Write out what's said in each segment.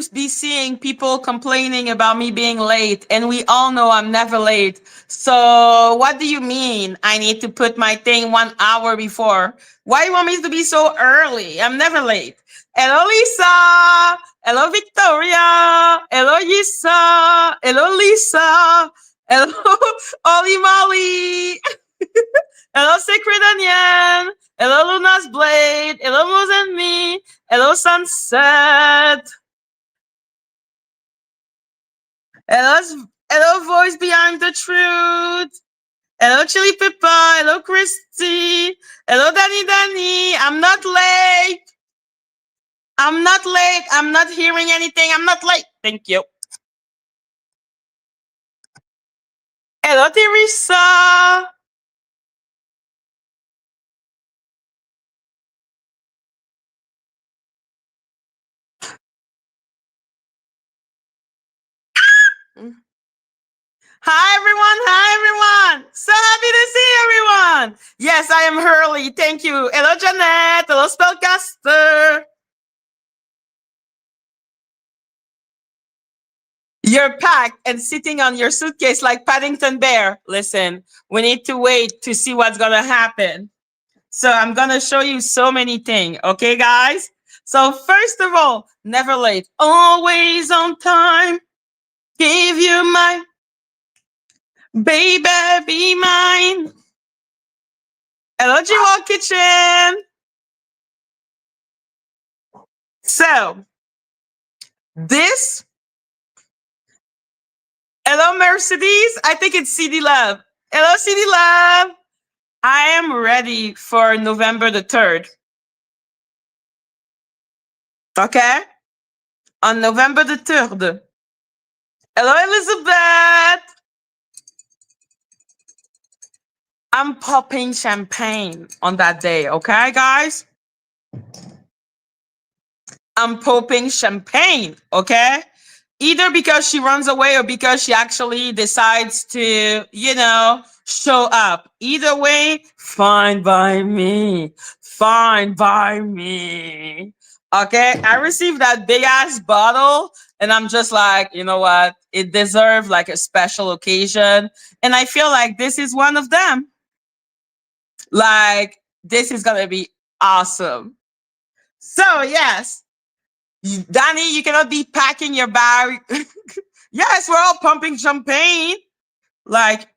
to be seeing people complaining about me being late, and we all know I'm never late. So what do you mean I need to put my thing 1 hour before? Why you want me to be so early? I'm never late. Hello, Lisa. Hello, Victoria. Hello, Yisa. Hello, Lisa. Hello, Ollie Molly. Hello, Sacred Onion. Hello, Luna's Blade. Hello, Moose and Me. Hello, Sunset. Hello, Voice Behind the Truth. Hello, Chili Peppa. Hello, Christy. Hello, Dani. I'm not late. I'm not late. I'm not hearing anything. I'm not late. Thank you. Hello, Teresa. Hi, everyone. Hi, everyone. So happy to see everyone. Yes, I am Hurley. Thank you. Hello, Jeanette. Hello, Spellcaster. You're packed and sitting on your suitcase like Paddington Bear. Listen, we need to wait to see what's going to happen. So I'm going to show you so many things. Okay, guys? So first of all, never late. Always on time. Give you my baby, be mine. Hello, G-Wall Kitchen. So this, hello, Mercedes. I think it's CD Love. Hello, CD Love. I am ready for November the 3rd. Okay? On November the 3rd. Hello, Elizabeth. I'm popping champagne on that day. Okay, guys? I'm popping champagne. Okay? Either because she runs away or because she actually decides to, show up. Either way, fine by me. Fine by me. Okay, I received that big ass bottle and I'm just like, you know what? It deserves like a special occasion. And I feel like this is one of them. Like, this is going to be awesome. So, yes, Dani, you cannot be packing your bag. Yes, we're all pumping champagne. Like,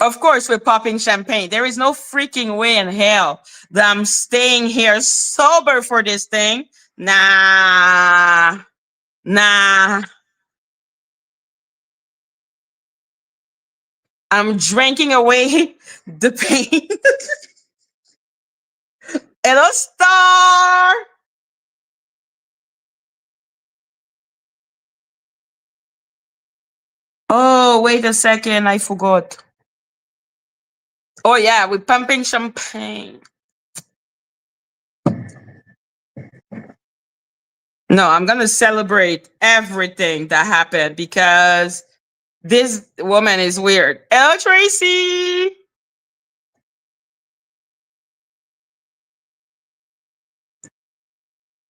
of course, we're popping champagne. There is no freaking way in hell that I'm staying here sober for this thing. Nah. I'm drinking away the pain. Hello, Star. Oh, wait a second. I forgot. Oh, yeah, we're pumping champagne. No, I'm going to celebrate everything that happened because this woman is weird. Hello, Tracy.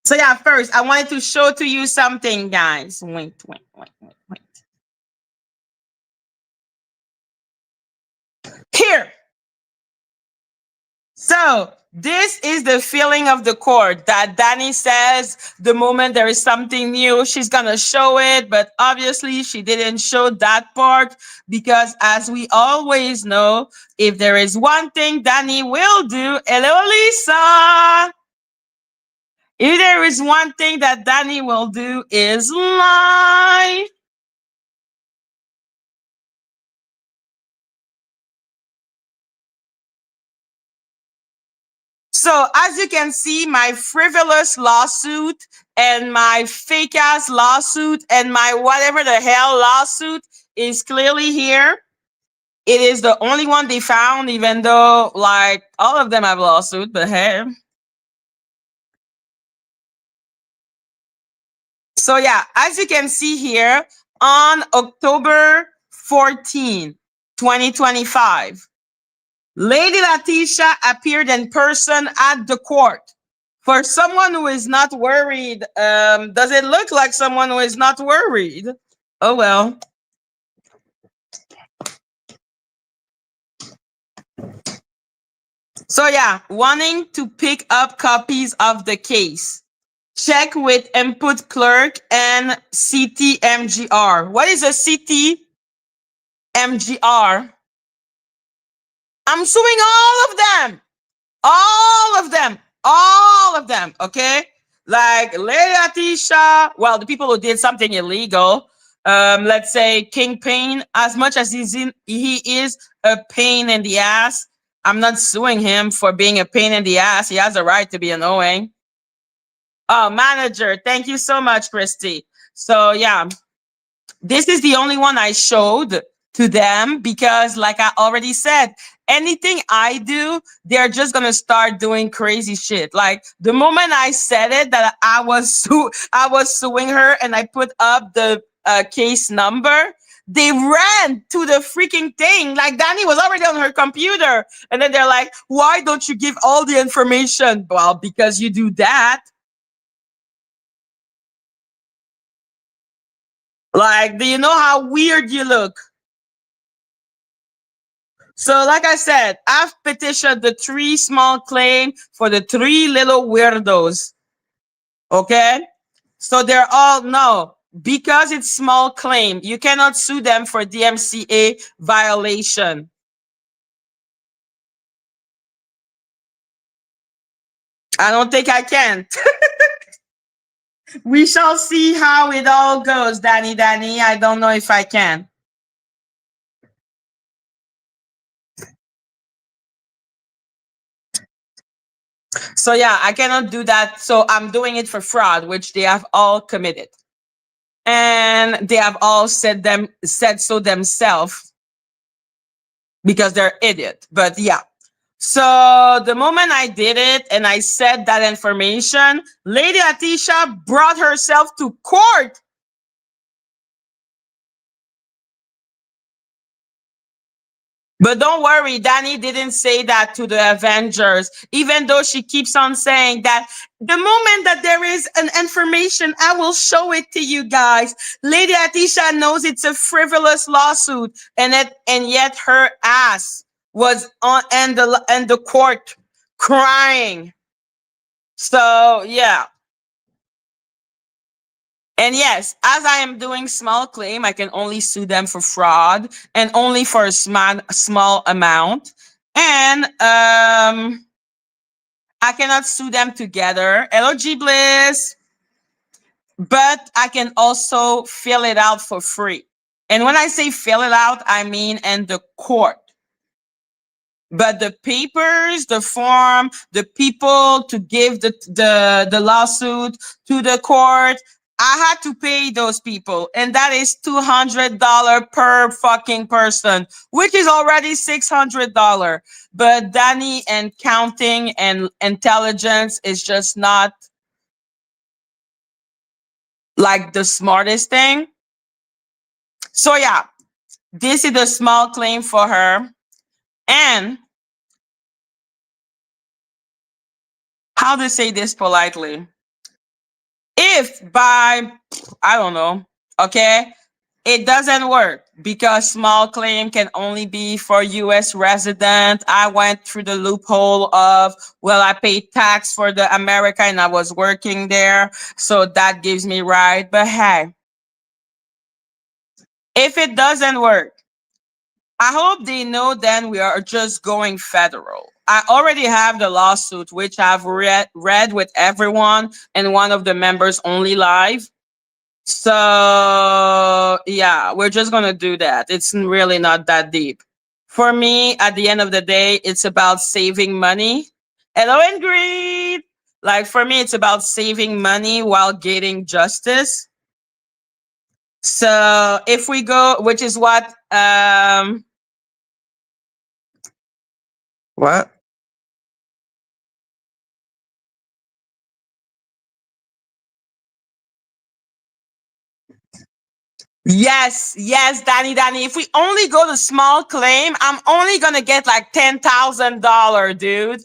So yeah, first I wanted to show to you something, guys. Wait. Here. So this is the feeling of the chord that Dani says the moment there is something new, she's going to show it. But obviously she didn't show that part because as we always know, if there is one thing Dani will do, hello, Lisa. If there is one thing that Dani will do is lie. So as you can see, my frivolous lawsuit and my fake ass lawsuit and my whatever the hell lawsuit is clearly here. It is the only one they found, even though like all of them have lawsuit, but hey. So yeah, as you can see here, on October 14, 2025, Lady Letitia appeared in person at the court. For someone who is not worried, does it look like someone who is not worried? Oh well. So yeah, wanting to pick up copies of the case. Check with input clerk and CTMGR. What is a CTMGR? I'm suing all of them. All of them. All of them. Okay? Like Lady Atisha, well, the people who did something illegal, let's say Kingpin, as much as he is a pain in the ass, I'm not suing him for being a pain in the ass. He has a right to be annoying. Oh, manager. Thank you so much, Christy. So yeah, this is the only one I showed to them because, like I already said, anything I do, they're just gonna start doing crazy shit. Like the moment I said it that I was suing her, and I put up the case number, they ran to the freaking thing. Like Dani was already on her computer, and then they're like, "Why don't you give all the information?" Well, because you do that. Like, do you know how weird you look? So, like I said, I've petitioned the three small claim for the three little weirdos. Okay? So they're all no. Because it's small claim, you cannot sue them for DMCA violation. I don't think I can. We shall see how it all goes, Dani. I don't know if I can. So yeah, I cannot do that. So I'm doing it for fraud, which they have all committed. And they have all said so themselves because they're idiot. But yeah. So the moment I did it and I said that information, Lady Atisha brought herself to court. But don't worry, Dani didn't say that to the Avengers, even though she keeps on saying that the moment that there is an information, I will show it to you guys. Lady Atisha knows it's a frivolous lawsuit, and yet her ass was on and the court crying. So yeah. And yes, as I am doing small claim, I can only sue them for fraud and only for a small amount. And I cannot sue them together. LOG Bliss. But I can also fill it out for free. And when I say fill it out, I mean in the court. But the papers, the form, the people to give the lawsuit to the court, I had to pay those people. And that is $200 per fucking person, which is already $600. But Dani and counting and intelligence is just not like the smartest thing. So yeah, this is a small claim for her. And how to say this politely? If by, I don't know, okay, it doesn't work because small claim can only be for US resident. I went through the loophole of, well, I paid tax for the America and I was working there. So that gives me right. But hey, if it doesn't work, I hope they know then we are just going federal. I already have the lawsuit, which I've read with everyone and one of the members only live. So yeah, we're just gonna do that. It's really not that deep. For me, at the end of the day, it's about saving money. Hello, Ingrid. Like for me, it's about saving money while getting justice. So if we go, which is what? Yes, yes, Dani. If we only go to small claim, I'm only gonna get like $10,000, dude.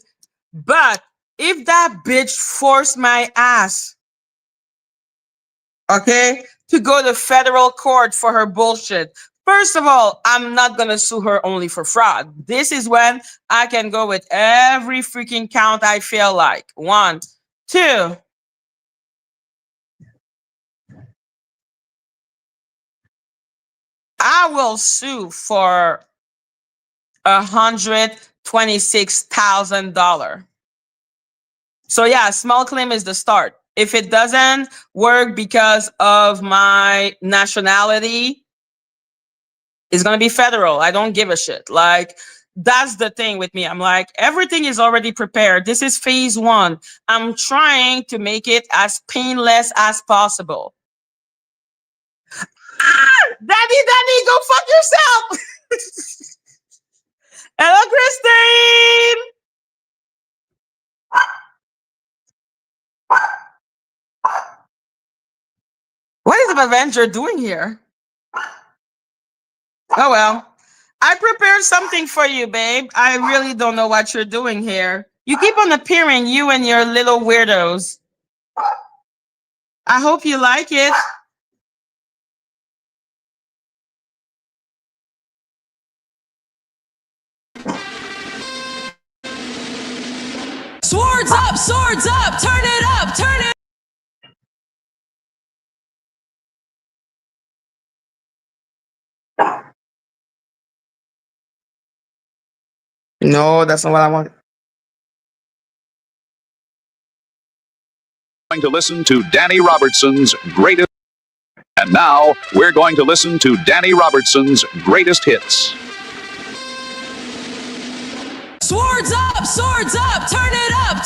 But if that bitch forced my ass, okay, to go to federal court for her bullshit, first of all, I'm not gonna sue her only for fraud. This is when I can go with every freaking count I feel like. One, two. I will sue for $126,000. So yeah, small claim is the start. If it doesn't work because of my nationality, it's gonna be federal. I don't give a shit. Like, that's the thing with me. I'm like, everything is already prepared. This is phase one. I'm trying to make it as painless as possible. Daddy, go fuck yourself. Hello, Christine. What is the Avenger doing here? Oh well. I prepared something for you, babe. I really don't know what you're doing here. You keep on appearing, you and your little weirdos. I hope you like it. Swords up, turn it up, turn it. No, that's not what I want. Going to listen to Dani Robertson's greatest. And now we're going to listen to Dani Robertson's greatest hits. Swords up, turn it up,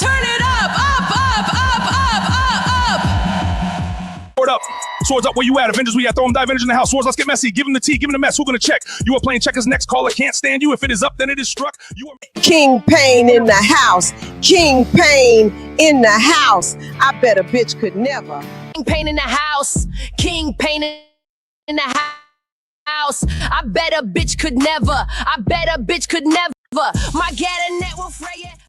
up. Swords up, where you at? Avengers, we at. Throw them, Avengers in the house. Swords, let's get messy. Give them the tea, give them the mess. Who gonna check? You are playing checkers. Next caller can't stand you. If it is up, then it is struck. You are King Pain in the house. King Pain in the house. I bet a bitch could never. King Pain in the house, King Pain in the house. I bet a bitch could never, I bet a bitch could never. My get net will fray it.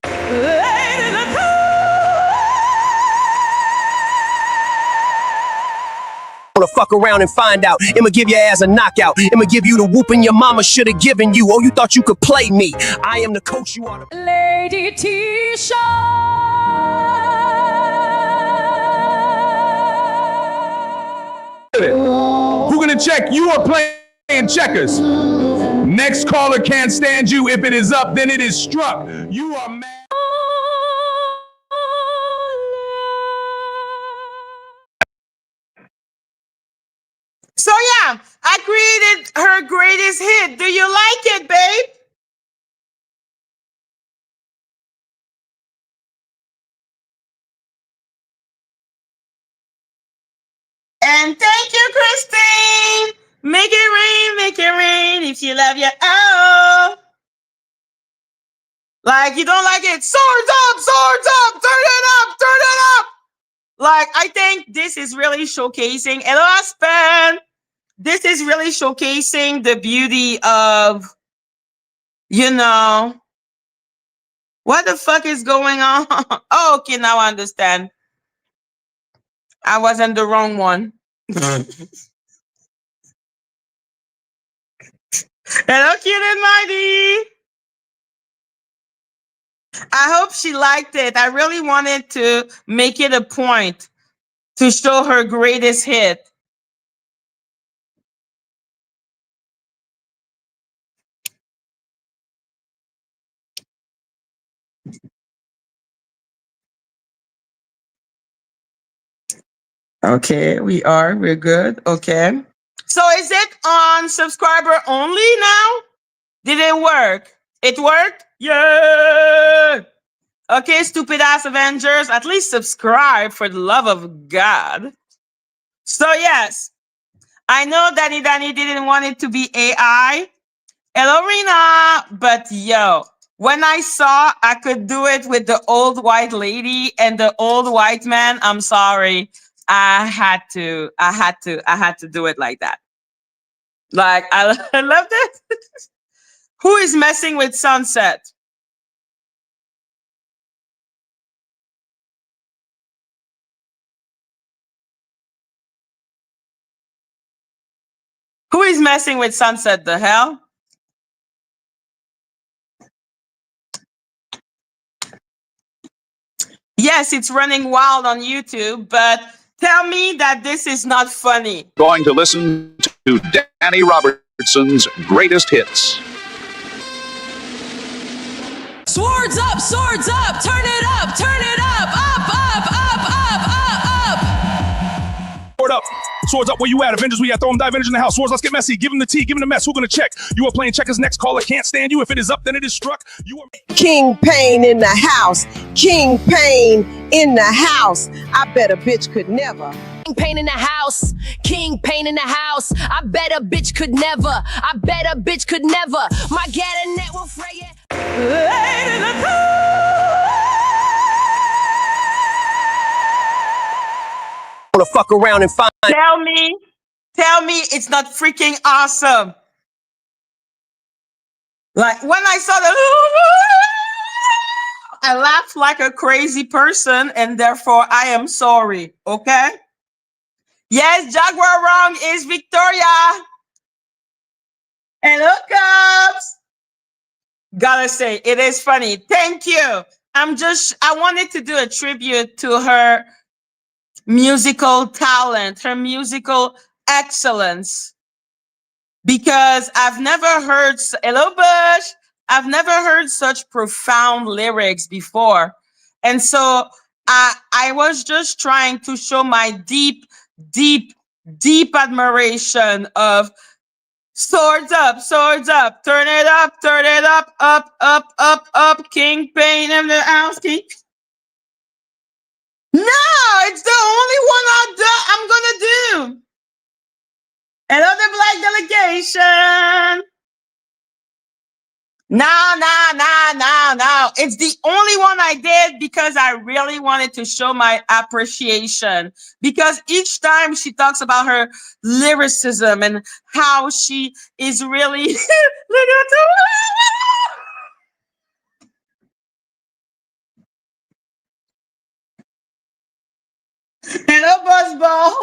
To fuck around and find out. I'ma give your ass a knockout. I'ma give you the whooping your mama should have given you. Oh, you thought you could play me? I am the coach you are. Lady Tisha. who gonna check? You are playing checkers. Next caller can't stand you. If it is up, then it is struck. You are mad. So yeah, I created her greatest hit. Do you like it, babe? And thank you, Christine. Make it rain if you love your oh. Like, you don't like it? Swords up, turn it up. Like, I think this is really showcasing, hello, Aspen. This is really showcasing the beauty of, you know, what the fuck is going on? Oh, okay, now I understand. I wasn't the wrong one. Hello, Cute and Mighty. I hope she liked it. I really wanted to make it a point to show her greatest hit. Okay, we're good. Okay. So is it on subscriber only now? Did it work? It worked? Yeah. Okay, stupid ass Avengers, at least subscribe for the love of God. So yes, I know Dani didn't want it to be AI. Hello, Rena. But yo, when I saw I could do it with the old white lady and the old white man, I'm sorry. I had to do it like that. Like, I love that. Who is messing with Sunset? Who is messing with Sunset? The hell? Yes, it's running wild on YouTube, but tell me that this is not funny. Going to listen to Dani Robertson's greatest hits. Swords up, turn it up, up. Sword up. Swords up, where you at? Avengers, we at. Throw them Avengers in the house. Swords, let's get messy. Give them the tea, give them the mess. Who gonna check? You are playing checkers next. Caller can't stand you. If it is up, then it is struck. You are King Pain in the house. King Pain in the house. I bet a bitch could never. King Pain in the house, King Pain in the house. I bet a bitch could never, I bet a bitch could never. My gat net will fray it. Wanna fuck around and find. Tell me it's not freaking awesome. Like when I saw the I laughed like a crazy person, and therefore I am sorry. Okay? Yes, Jaguar Wrong is Victoria. And hookups. Gotta say, it is funny. Thank you. I wanted to do a tribute to her musical talent, her musical excellence. Because I've never heard, hello Bush, I've never heard such profound lyrics before. And so I was just trying to show my deep admiration of swords up, turn it up, up, King Pain in the house, King. No, it's the only one I'm gonna do. Another black delegation. No. It's the only one I did because I really wanted to show my appreciation. Because each time she talks about her lyricism and how she is really hello, Buzzball.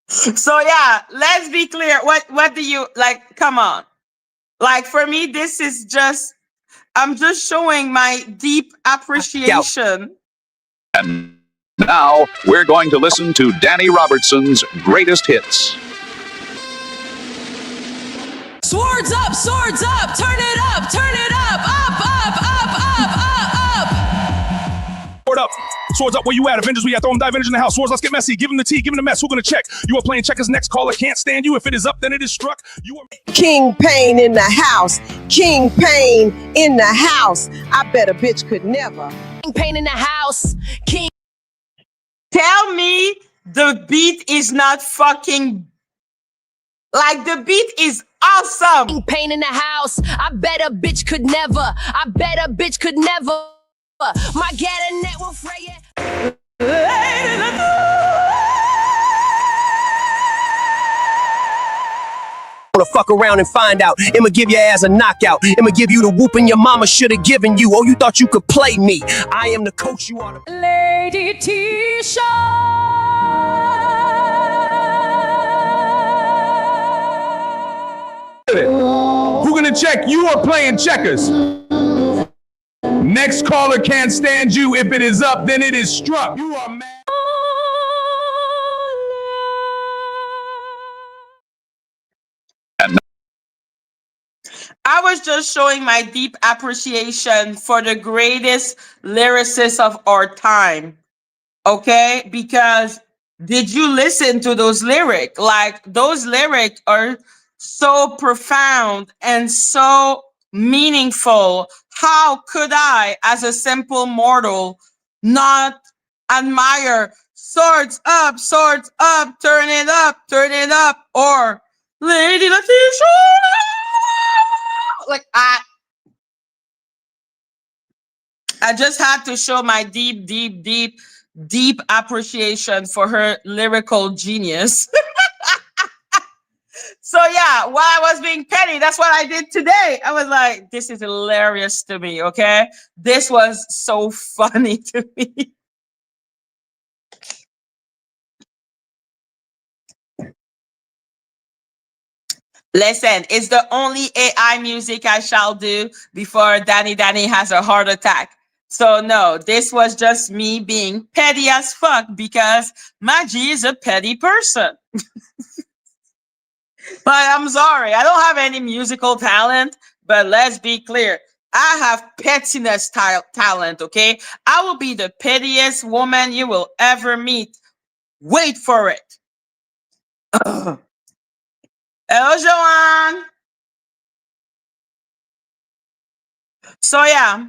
So yeah, let's be clear. What do you like? Come on. Like for me, this is just I'm just showing my deep appreciation. And now we're going to listen to Dani Robertson's greatest hits. Swords up, turn it up, up. sword up. Swords up, where you at? Avengers, we at. Throw them Avengers in the house. Swords, let's get messy. Give them the tea, give them the mess. Who gonna check? You are playing checkers next. Caller can't stand you. If it is up, then it is struck. You are King Pain in the house. King Pain in the house. I bet a bitch could never. King Pain in the house. King. Tell me the beat is not fucking like the beat is awesome. King Pain in the house. I bet a bitch could never. I bet a bitch could never. My gat and net will fray it. Wanna fuck around and find out. I'ma give your ass a knockout. I'ma give you the whooping your mama should have given you. Oh, you thought you could play me. I am the coach you are. Lady Tisha. Who gonna check? You are playing checkers. Next caller can't stand you. If it is up, then it is struck. You are mad. I was just showing my deep appreciation for the greatest lyricist of our time. Okay? Because did you listen to those lyrics? Like, those lyrics are so profound and so meaningful. How could I, as a simple mortal, not admire swords up, turn it up, or Lady Letitia? Like I just had to show my deep appreciation for her lyrical genius. So yeah, while I was being petty, that's what I did today. I was like, this is hilarious to me, okay? This was so funny to me. Listen, it's the only AI music I shall do before Danny has a heart attack. So no, this was just me being petty as fuck because Madgie is a petty person. But I'm sorry, I don't have any musical talent. But let's be clear, I have pettiness talent. Okay, I will be the pettiest woman you will ever meet. Wait for it. Hello, Joanne. So yeah,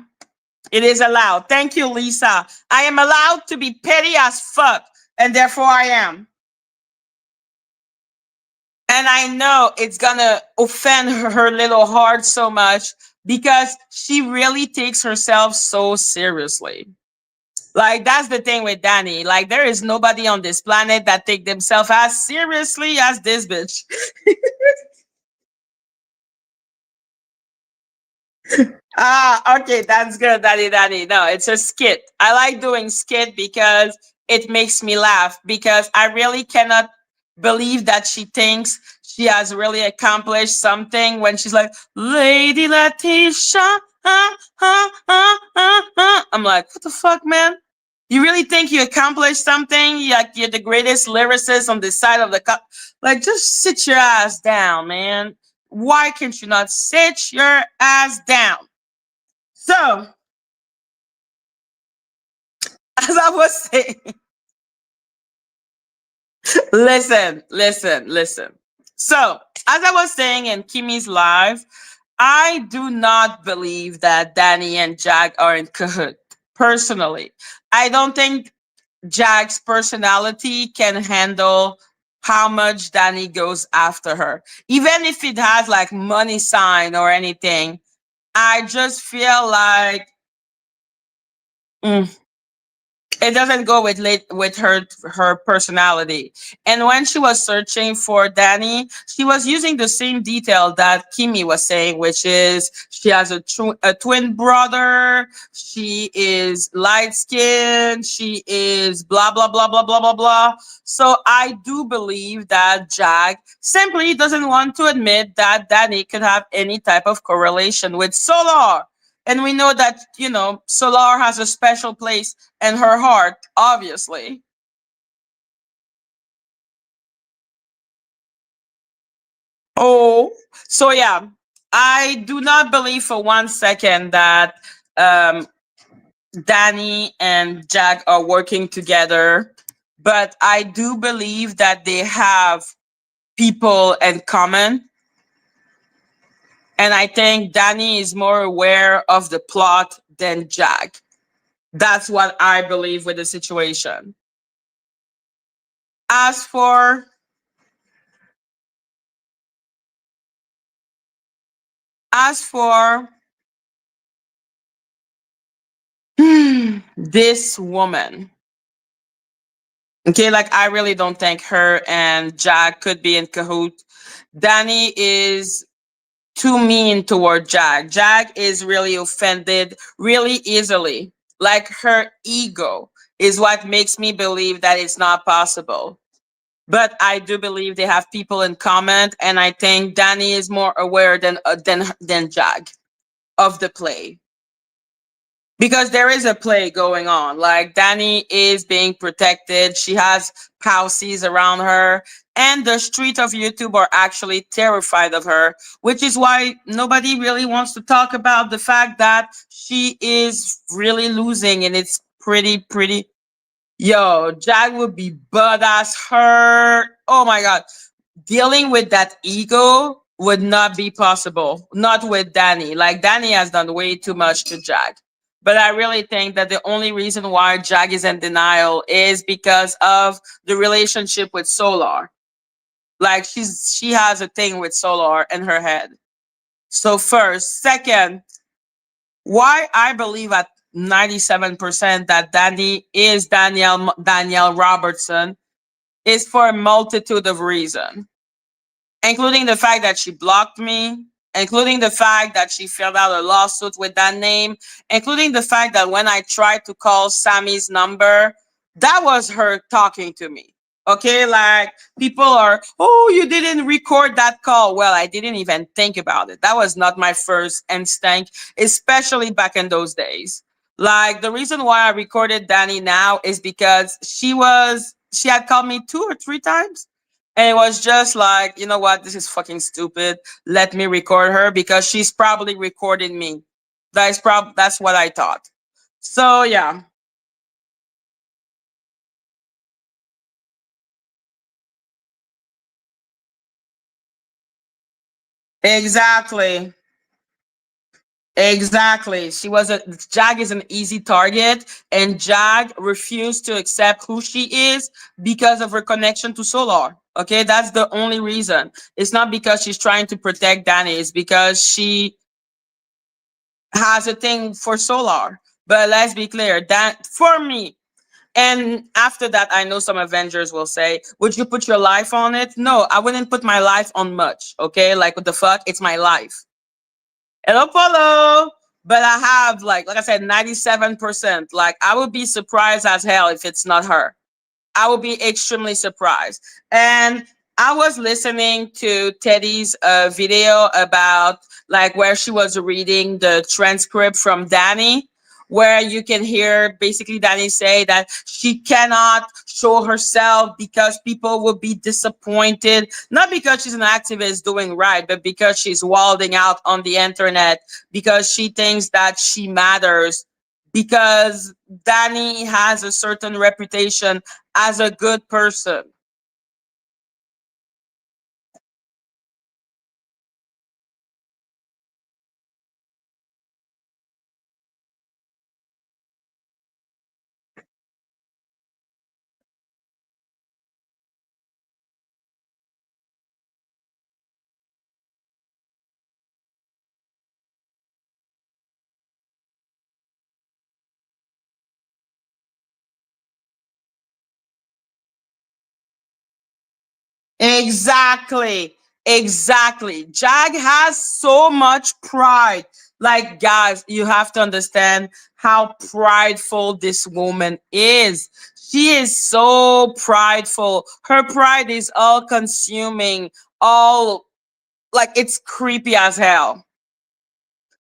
it is allowed. Thank you, Lisa. I am allowed to be petty as fuck, and therefore I am. And I know it's gonna offend her little heart so much because she really takes herself so seriously. Like that's the thing with Dani. Like there is nobody on this planet that take themselves as seriously as this bitch. Ah, okay, that's good, Daddy. No, it's a skit. I like doing skit because it makes me laugh because I really cannot believe that she thinks she has really accomplished something when she's like, Lady Letitia. I'm like, what the fuck, man? You really think you accomplished something? Like you're the greatest lyricist on this side of the cup? Like, just sit your ass down, man. Why can't you not sit your ass down? So, as I was saying, listen. So, as I was saying in Kimmy's live, I do not believe that Dani and Jag are in cahoot. Personally, I don't think Jag's personality can handle how much Dani goes after her. Even if it has like money sign or anything, I just feel like mm, it doesn't go with with her personality. And when she was searching for Dani, she was using the same detail that Kimmy was saying, which is she has a twin brother, she is light skinned, she is blah blah blah blah blah blah blah. So I do believe that Jag simply doesn't want to admit that Dani could have any type of correlation with Solar. And we know that, Solar has a special place in her heart, obviously. Oh, so yeah, I do not believe for 1 second that um, Dani and Jag are working together, but I do believe that they have people in common. And I think Dani is more aware of the plot than Jag. That's what I believe with the situation. As for as for this woman, okay, like I really don't think her and Jag could be in cahoot. Dani is too mean toward Jag. Jag is really offended really easily. Like her ego is what makes me believe that it's not possible. But I do believe they have people in common, and I think Dani is more aware than Jag of the play because there is a play going on. Like Dani is being protected. She has pausies around her, and the street of YouTube are actually terrified of her, which is why nobody really wants to talk about the fact that she is really losing, and it's pretty. Yo, Jag would be butt ass hurt. Oh my god, dealing with that ego would not be possible. Not with Dani. Like Dani has done way too much to Jag. But I really think that the only reason why Jag is in denial is because of the relationship with Solar. Like she has a thing with Solar in her head. So first, second, why I believe at 97% that Dani is Danielle Robertson is for a multitude of reasons. including the fact that she blocked me, including the fact that she filled out a lawsuit with that name, including the fact that when I tried to call Sammy's number, that was her talking to me. Okay, like people are, oh, you didn't record that call. Well, I didn't even think about it. That was not my first instinct, especially back in those days. Like the reason why I recorded Dani now is because she had called me 2 or 3 times, and it was just like, you know what, this is fucking stupid. Let me record her because she's probably recording me. That's what I thought. So yeah. Exactly. Exactly. Jag is an easy target, and Jag refused to accept who she is because of her connection to Solar. Okay, that's the only reason. It's not because she's trying to protect Dani, it's because she has a thing for Solar. But let's be clear, that for me, and after that, I know some Avengers will say, would you put your life on it? No, I wouldn't put my life on much. Okay, like what the fuck? It's my life. Hello, Polo. But I have like I said, 97%. Like I would be surprised as hell if it's not her. I would be extremely surprised. And I was listening to Teddy's video about like where she was reading the transcript from Dani, where you can hear basically Dani say that she cannot show herself because people will be disappointed, not because she's an activist doing right, but because she's wilding out on the internet, because she thinks that she matters, because Dani has a certain reputation as a good person. Exactly. Exactly. Jag has so much pride. Like, guys, you have to understand how prideful this woman is. She is so prideful. Her pride is all consuming, all like it's creepy as hell.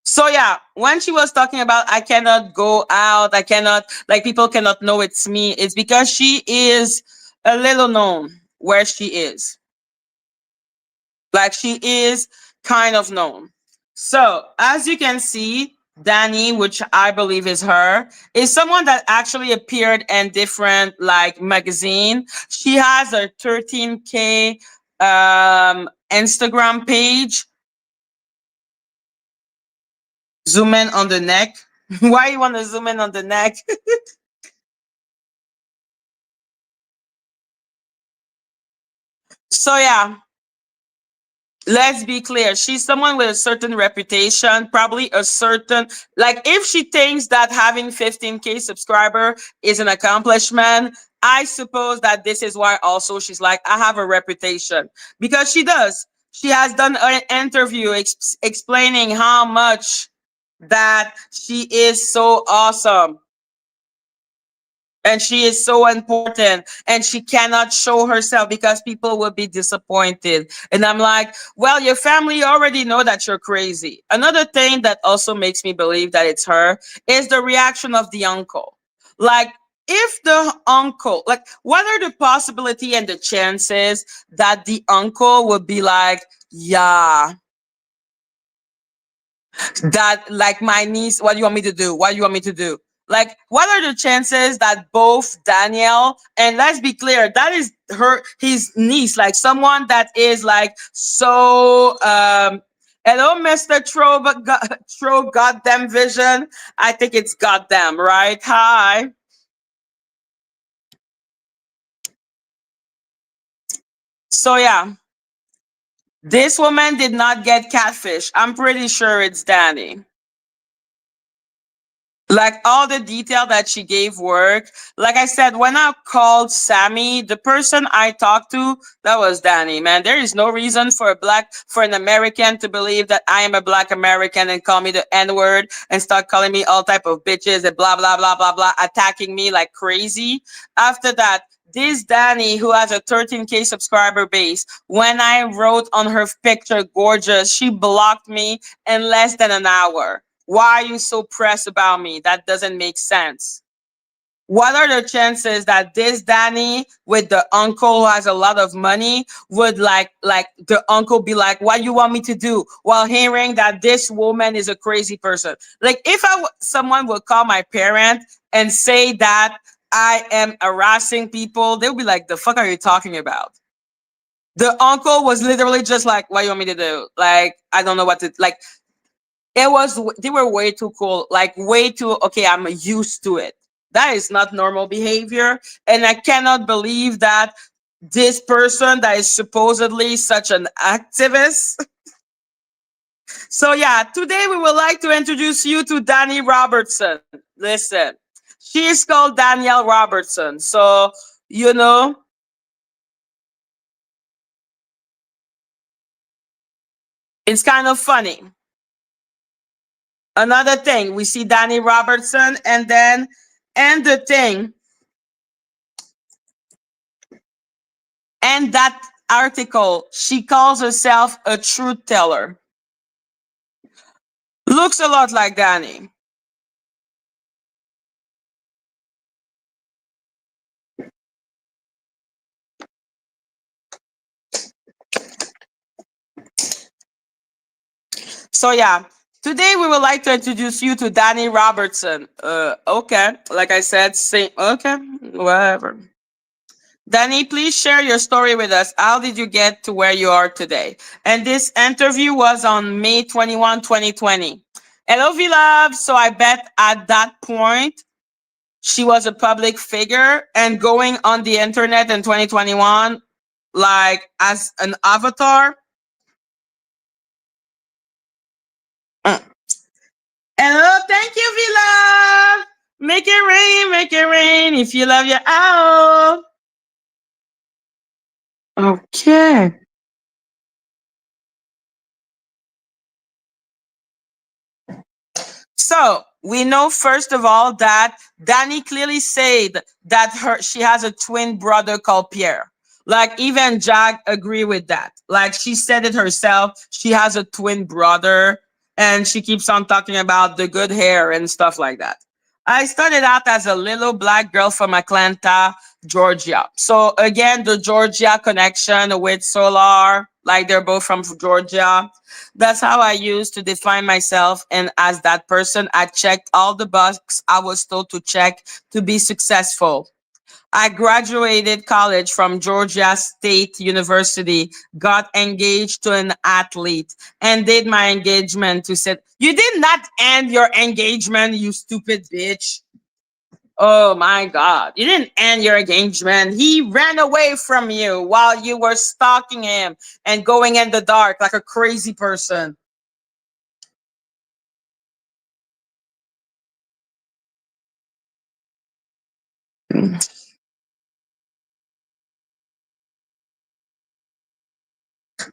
So yeah, when she was talking about I cannot go out, I cannot like people cannot know it's me, it's because she is a little known where she is. Like she is kind of known. So as you can see, Dani, which I believe is her, is someone that actually appeared in different like magazine. She has a 13K Instagram page. Zoom in on the neck. Why you want to zoom in on the neck? So yeah, let's be clear. She's someone with a certain reputation, probably a certain like if she thinks that having 15K subscriber is an accomplishment, I suppose that this is why also she's like, I have a reputation. Because she does. She has done an interview explaining how much that she is so awesome and she is so important and she cannot show herself because people will be disappointed. And I'm like, well, your family already know that you're crazy. Another thing that also makes me believe that it's her is the reaction of the uncle. Like, if the uncle, like, what are the possibility and the chances that the uncle would be like, yeah, that like my niece, what do you want me to do? What do you want me to do? Like, what are the chances that both Danielle and let's be clear, that is his niece, like someone that is like so hello, Mr. Tro goddamn vision. I think it's goddamn, right? Hi. So yeah, this woman did not get catfish. I'm pretty sure it's Dani. Like all the detail that she gave work. Like I said, when I called Sammy, the person I talked to, that was Danny, man. There is no reason for an American to believe that I am a black American and call me the N-word and start calling me all type of bitches and blah, blah, blah, blah, blah, attacking me like crazy. After that, this Danny, who has a 13K subscriber base, when I wrote on her picture, gorgeous, she blocked me in less than an hour. Why are you so pressed about me? That doesn't make sense. What are the chances that this Danny with the uncle who has a lot of money would like the uncle be like, what you want me to do? While hearing that this woman is a crazy person. Like if someone would call my parent and say that I am harassing people, they'll be like, the fuck are you talking about? The uncle was literally just like, what you want me to do? Like, I don't know what to like. They were way too cool, like way too, okay, I'm used to it. That is not normal behavior. And I cannot believe that this person that is supposedly such an activist. So yeah, today we would like to introduce you to Dani Robertson. Listen, she is called Danielle Robertson. So, you know, it's kind of funny. Another thing, we see Dani Robertson and then, and the thing, and that article, she calls herself a truth teller. Looks a lot like Dani. So yeah, today we would like to introduce you to Dani Robertson. Okay, like I said, same. Okay, whatever. Dani, please share your story with us. How did you get to where you are today? And this interview was on May 21, 2020. Hello, V-Love. So I bet at that point, she was a public figure and going on the internet in 2021, like as an avatar. Mm. Hello, thank you, V-Love. Make it rain if you love your owl. Okay. So we know first of all that Dani clearly said that she has a twin brother called Pierre. Like even Jack agree with that. Like she said it herself. She has a twin brother, and she keeps on talking about the good hair and stuff like that. I started out as a little black girl from Atlanta, Georgia. So again, the Georgia connection with Solar, like they're both from Georgia. That's how I used to define myself. And as that person, I checked all the boxes I was told to check to be successful. I graduated college from Georgia State University, got engaged to an athlete, and did my engagement to say, you did not end your engagement, you stupid bitch. Oh my God. You didn't end your engagement. He ran away from you while you were stalking him and going in the dark like a crazy person.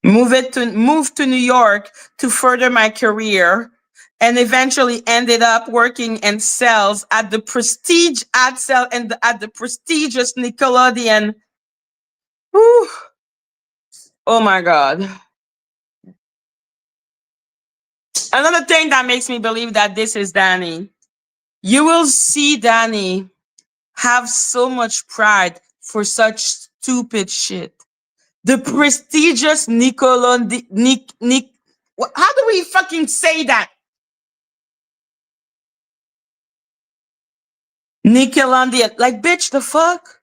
Moved to New York to further my career and eventually ended up working in sales at the prestige ad sale and at the prestigious Nickelodeon. Whew. Oh my God. Another thing that makes me believe that this is Dani. You will see Dani have so much pride for such stupid shit. The prestigious Nickelodeon. How do we fucking say that? Nickelodeon. Like, bitch, the fuck?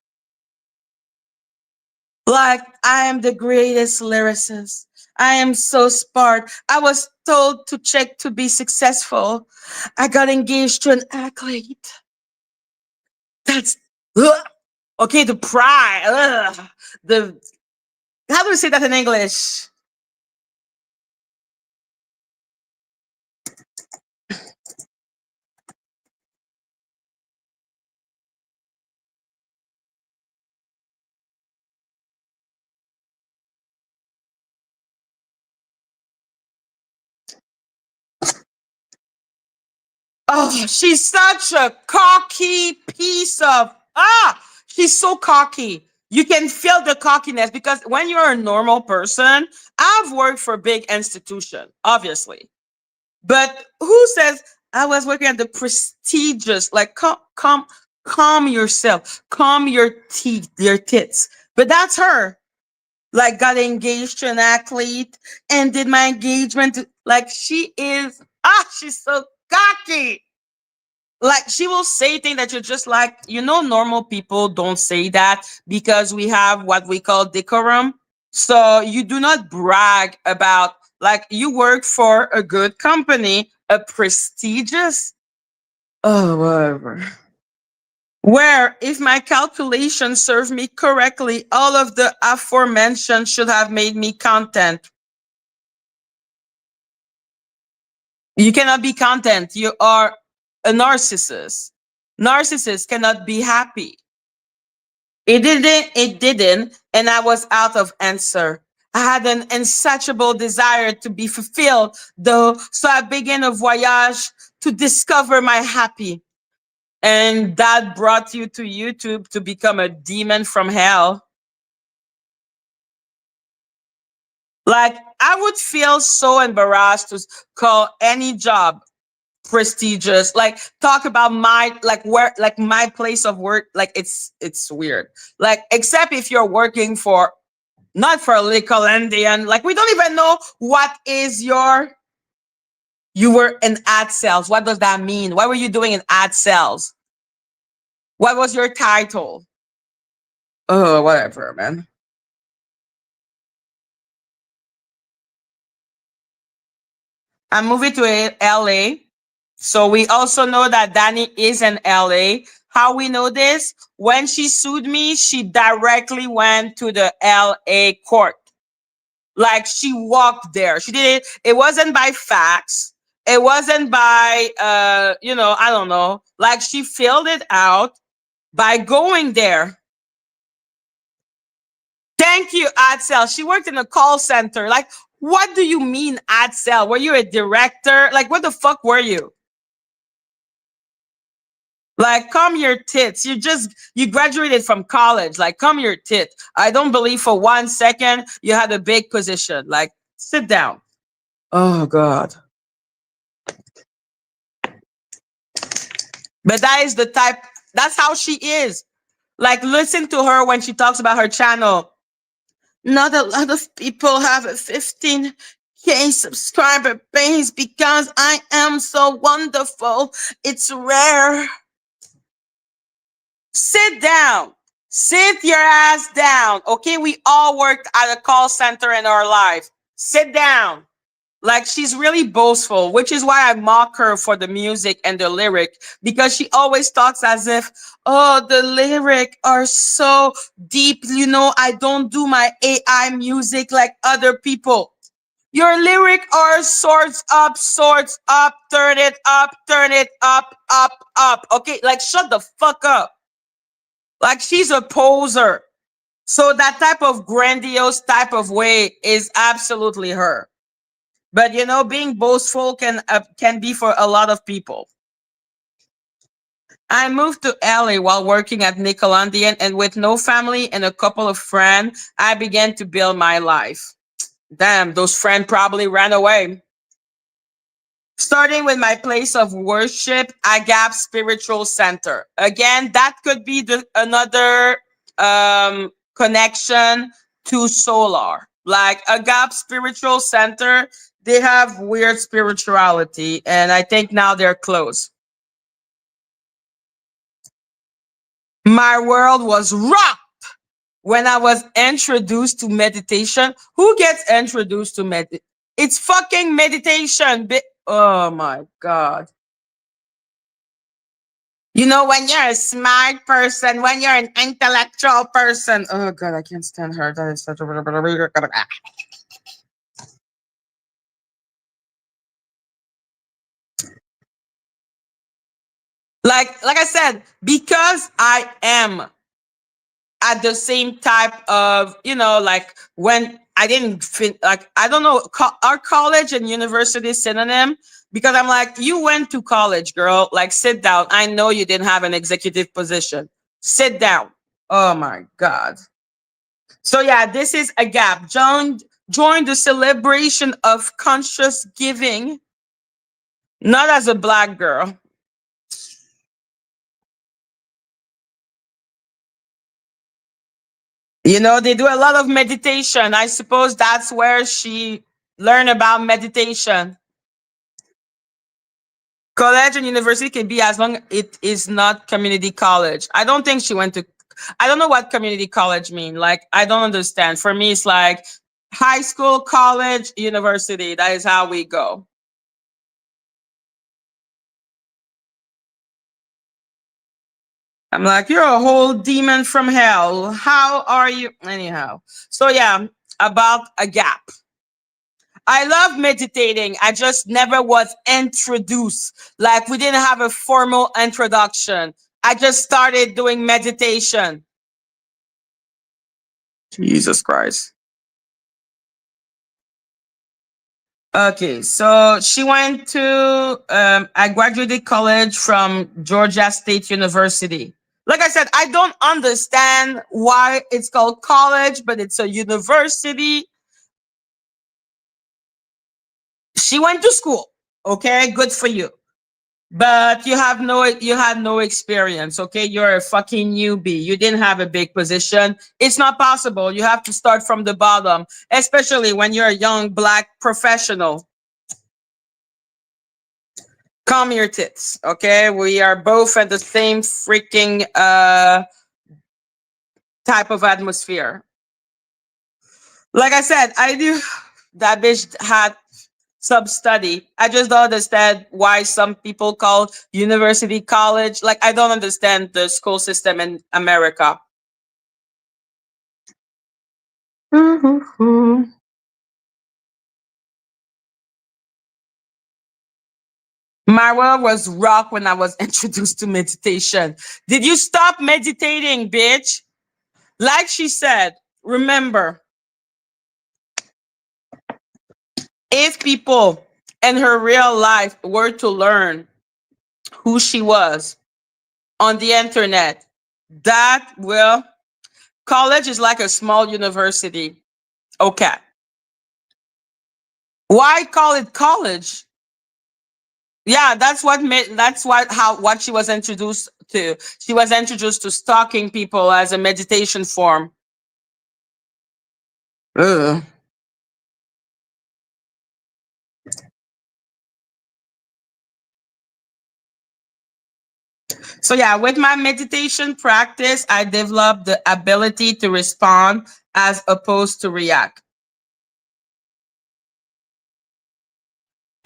Like, I am the greatest lyricist. I am so smart. I was told to check to be successful. I got engaged to an athlete. That's ugh. Okay. The pride. Ugh. The how do we say that in English? Oh, she's such a cocky piece of she's so cocky. You can feel the cockiness because when you're a normal person, I've worked for big institution, obviously. But who says I was working at the prestigious, like calm yourself, calm your teeth, your tits. But that's her. Like got engaged to an athlete and did my engagement. Like she is she's so cocky. Like she will say things that you're just like, normal people don't say that because we have what we call decorum. So you do not brag about like you work for a good company, a prestigious, whatever. Where if my calculations serve me correctly, all of the aforementioned should have made me content. You cannot be content. You are a narcissist. Narcissists cannot be happy. It didn't, and I was out of answer. I had an insatiable desire to be fulfilled, though, so I began a voyage to discover my happy. And that brought you to YouTube to become a demon from hell. Like, I would feel so embarrassed to call any job prestigious, like talk about my like where like my place of work, like it's weird, like except if you're working for not for a little Indian, like we don't even know what is you were in ad sales. What does that mean? What were you doing in ad sales? What was your title? Oh, whatever, man. I'm moving to LA. So we also know that Dani is in LA. How we know this? When she sued me, she directly went to the LA court. Like she walked there. She did it. It wasn't by fax. It wasn't by I don't know. Like she filled it out by going there. Thank you, Adsel. She worked in a call center. Like, what do you mean, Adsel? Were you a director? Like, what the fuck were you? Like, come your tits. You graduated from college. Like, come your tit. I don't believe for 1 second you had a big position. Like, sit down. Oh, God. But that's how she is. Like, listen to her when she talks about her channel. Not a lot of people have a 15K subscriber base because I am so wonderful. It's rare. Sit down. Sit your ass down. Okay, we all worked at a call center in our life. Sit down. Like she's really boastful, which is why I mock her for the music and the lyric, because she always talks as if, oh, the lyric are so deep. I don't do my AI music like other people. Your lyric are swords up, turn it up, up, up. Okay, like shut the fuck up. Like she's a poser. So that type of grandiose type of way is absolutely her. But being boastful can be for a lot of people. I moved to LA while working at Nickelodeon, and with no family and a couple of friends, I began to build my life. Damn, those friends probably ran away. Starting with my place of worship, Agap Spiritual Center. Again, that could be another connection to Solar. Like Agap Spiritual Center, they have weird spirituality, and I think now they're closed. My world was rocked when I was introduced to meditation. Who gets introduced to meditation? It's fucking meditation. Oh my God. When you're a smart person, when you're an intellectual person. Oh God, I can't stand her. That is such a. Like I said, because I am at the same type of, like when I didn't like, I don't know, are college and university synonym? Because I'm like, you went to college, girl. Like, sit down. I know you didn't have an executive position. Sit down. Oh my God. So yeah, this is a gap. Join the celebration of conscious giving, not as a black girl. You know, they do a lot of meditation. I suppose that's where she learned about meditation. College and university can be as long it is not community college. I don't think she went to, I don't know what community college mean. Like, I don't understand. For me, it's like high school, college, university. That is how we go. I'm like, you're a whole demon from hell. How are you? Anyhow. So yeah, about a gap. I love meditating. I just never was introduced. Like, we didn't have a formal introduction. I just started doing meditation. Jesus Christ. Okay, so she went to, I graduated college from Georgia State University. Like I said, I don't understand why it's called college, but it's a university. She went to school. Okay, good for you. But you had no experience. Okay, you're a fucking newbie. You didn't have a big position. It's not possible. You have to start from the bottom, especially when you're a young black professional. Calm your tits, okay? We are both at the same freaking type of atmosphere. Like I said, I do. That bitch had sub study. I just don't understand why some people call university college. Like, I don't understand the school system in America. My world was rock when I was introduced to meditation. Did you stop meditating, bitch? Like she said, remember, if people in her real life were to learn who she was on the internet, that will, college is like a small university. Okay. Why call it college? Yeah, that's what made, that's what she was introduced to. She was introduced to stalking people as a meditation form. Ugh. So yeah, with my meditation practice, I developed the ability to respond as opposed to react.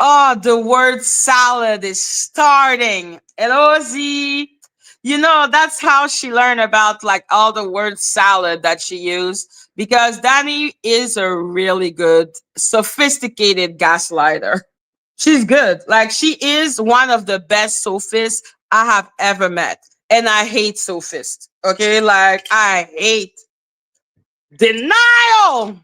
Oh, the word salad is starting. Hello, Z. You know, that's how she learned about like all the word salad that she used, because Dani is a really good, sophisticated gaslighter. She's good. Like, she is one of the best sophists I have ever met. And I hate sophists. Okay, like, I hate denial.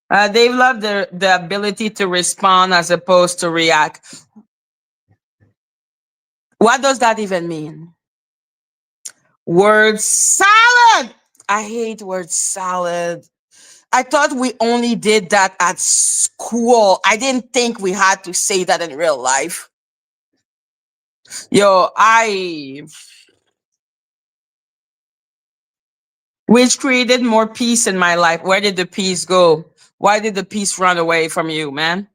They love the ability to respond as opposed to react. What does that even mean? Word salad. I hate word salad. I thought we only did that at school. I didn't think we had to say that in real life. Yo, which created more peace in my life. Where did the peace go? Why did the peace run away from you, man?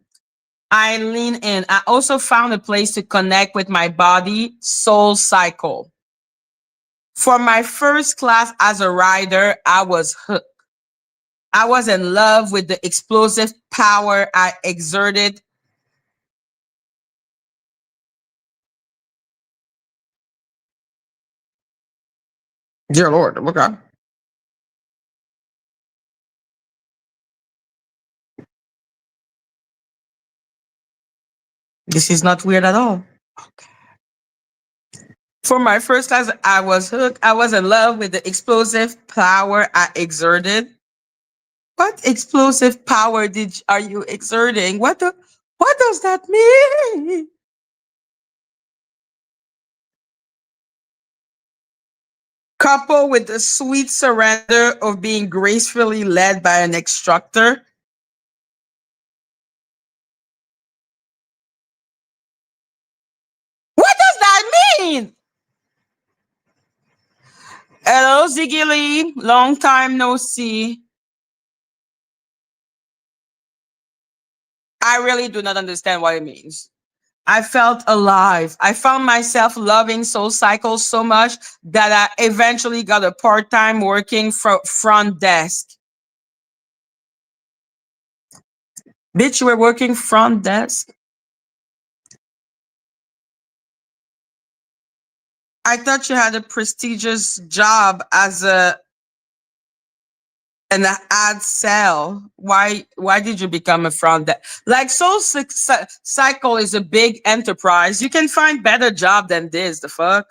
I lean in. I also found a place to connect with my body soul cycle. For my first class as a rider, I was hooked. I was in love with the explosive power I exerted. Dear Lord, okay. This is not weird at all. Okay. For my first class, I was hooked. I was in love with the explosive power I exerted. What explosive power are you exerting? What does that mean? Coupled with the sweet surrender of being gracefully led by an instructor. What does that mean? Hello, Ziggy Lee. Long time no see. I really do not understand what it means. I felt alive. I found myself loving Soul Cycle so much that I eventually got a part-time working front desk. Bitch, you were working front desk? I thought you had a prestigious job as an ad sale. Why did you become a front desk? Like Cycle is a big enterprise. You can find better job than this. The fuck?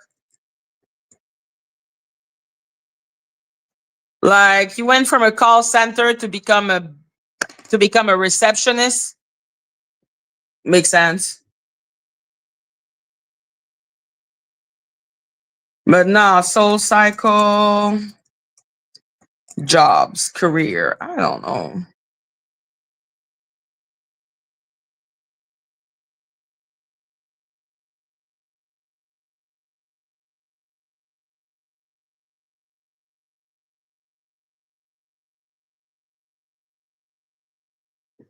Like you went from a call center to become a receptionist. Makes sense. But no, Soul Cycle, jobs, career. I don't know.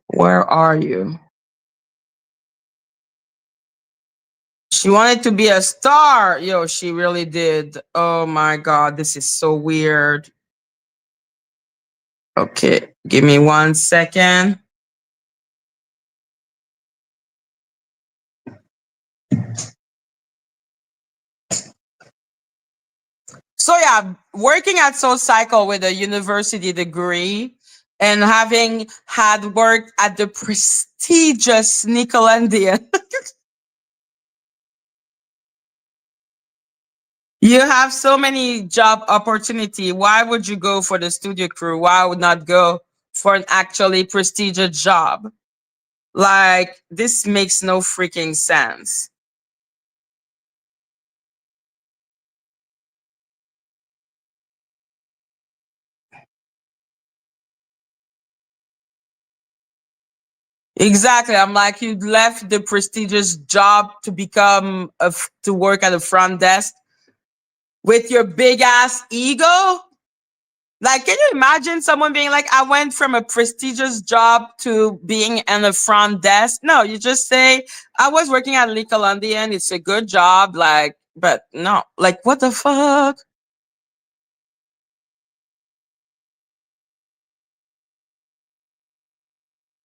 Where are you? She wanted to be a star. Yo, she really did. Oh my God, this is so weird. Okay, give me 1 second. So yeah, working at Soul Cycle with a university degree and having had worked at the prestigious Nickelodeon. You have so many job opportunity. Why would you go for the studio crew? Why would not go for an actually prestigious job? Like this makes no freaking sense. Exactly. I'm like, you left the prestigious job to to work at the front desk with your big ass ego. Like, can you imagine someone being like, I went from a prestigious job to being in the front desk? No, you just say, I was working at Nickelodeon. It's a good job. Like, but no, like, what the fuck?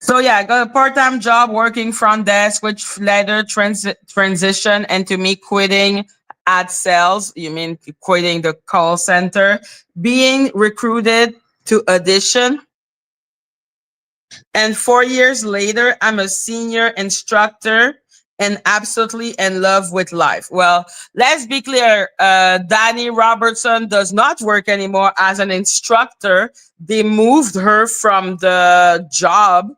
So yeah, I got a part-time job working front desk, which later transition into me quitting ad sales. You mean quitting the call center, being recruited to audition. And 4 years later, I'm a senior instructor and absolutely in love with life. Well, let's be clear. Dani Robertson does not work anymore as an instructor. They moved her from the job.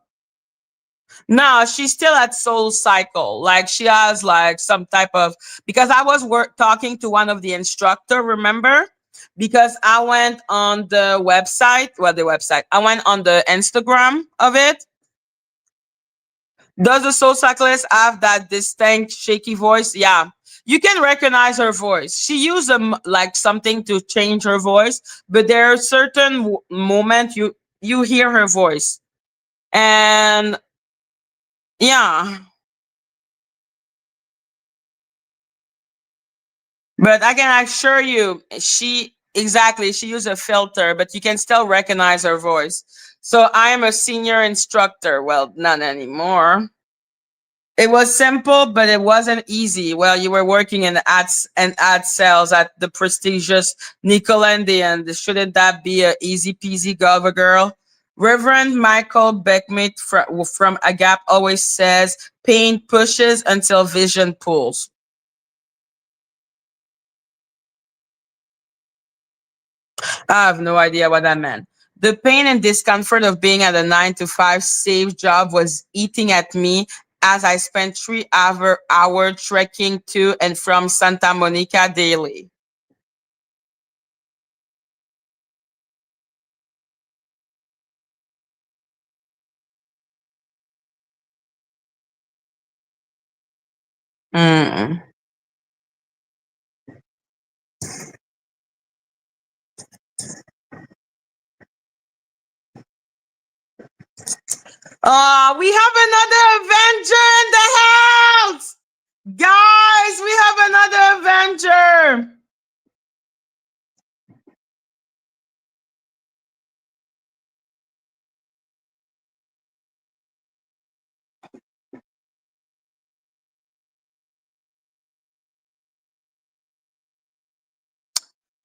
No, she's still at Soul Cycle. Like she has like some type of, because I was talking to one of the instructor, remember? Because I went on the website, I went on the Instagram of it. Does the Soul Cyclist have that distinct shaky voice? Yeah. You can recognize her voice. She used like something to change her voice, but there are certain moments you hear her voice. And yeah. But I can assure you, she used a filter, but you can still recognize her voice. So I am a senior instructor. Well, not anymore. It was simple, but it wasn't easy. Well, you were working in ads and ad sales at the prestigious Nickelodeon. Shouldn't that be a easy peasy Gova girl? Reverend Michael Beckmit from Agap always says, pain pushes until vision pulls. I have no idea what that meant. The pain and discomfort of being at a 9 to 5 safe job was eating at me as I spent 3 hour trekking to and from Santa Monica daily. Mm. We have another Avenger in the house! Guys, we have another Avenger!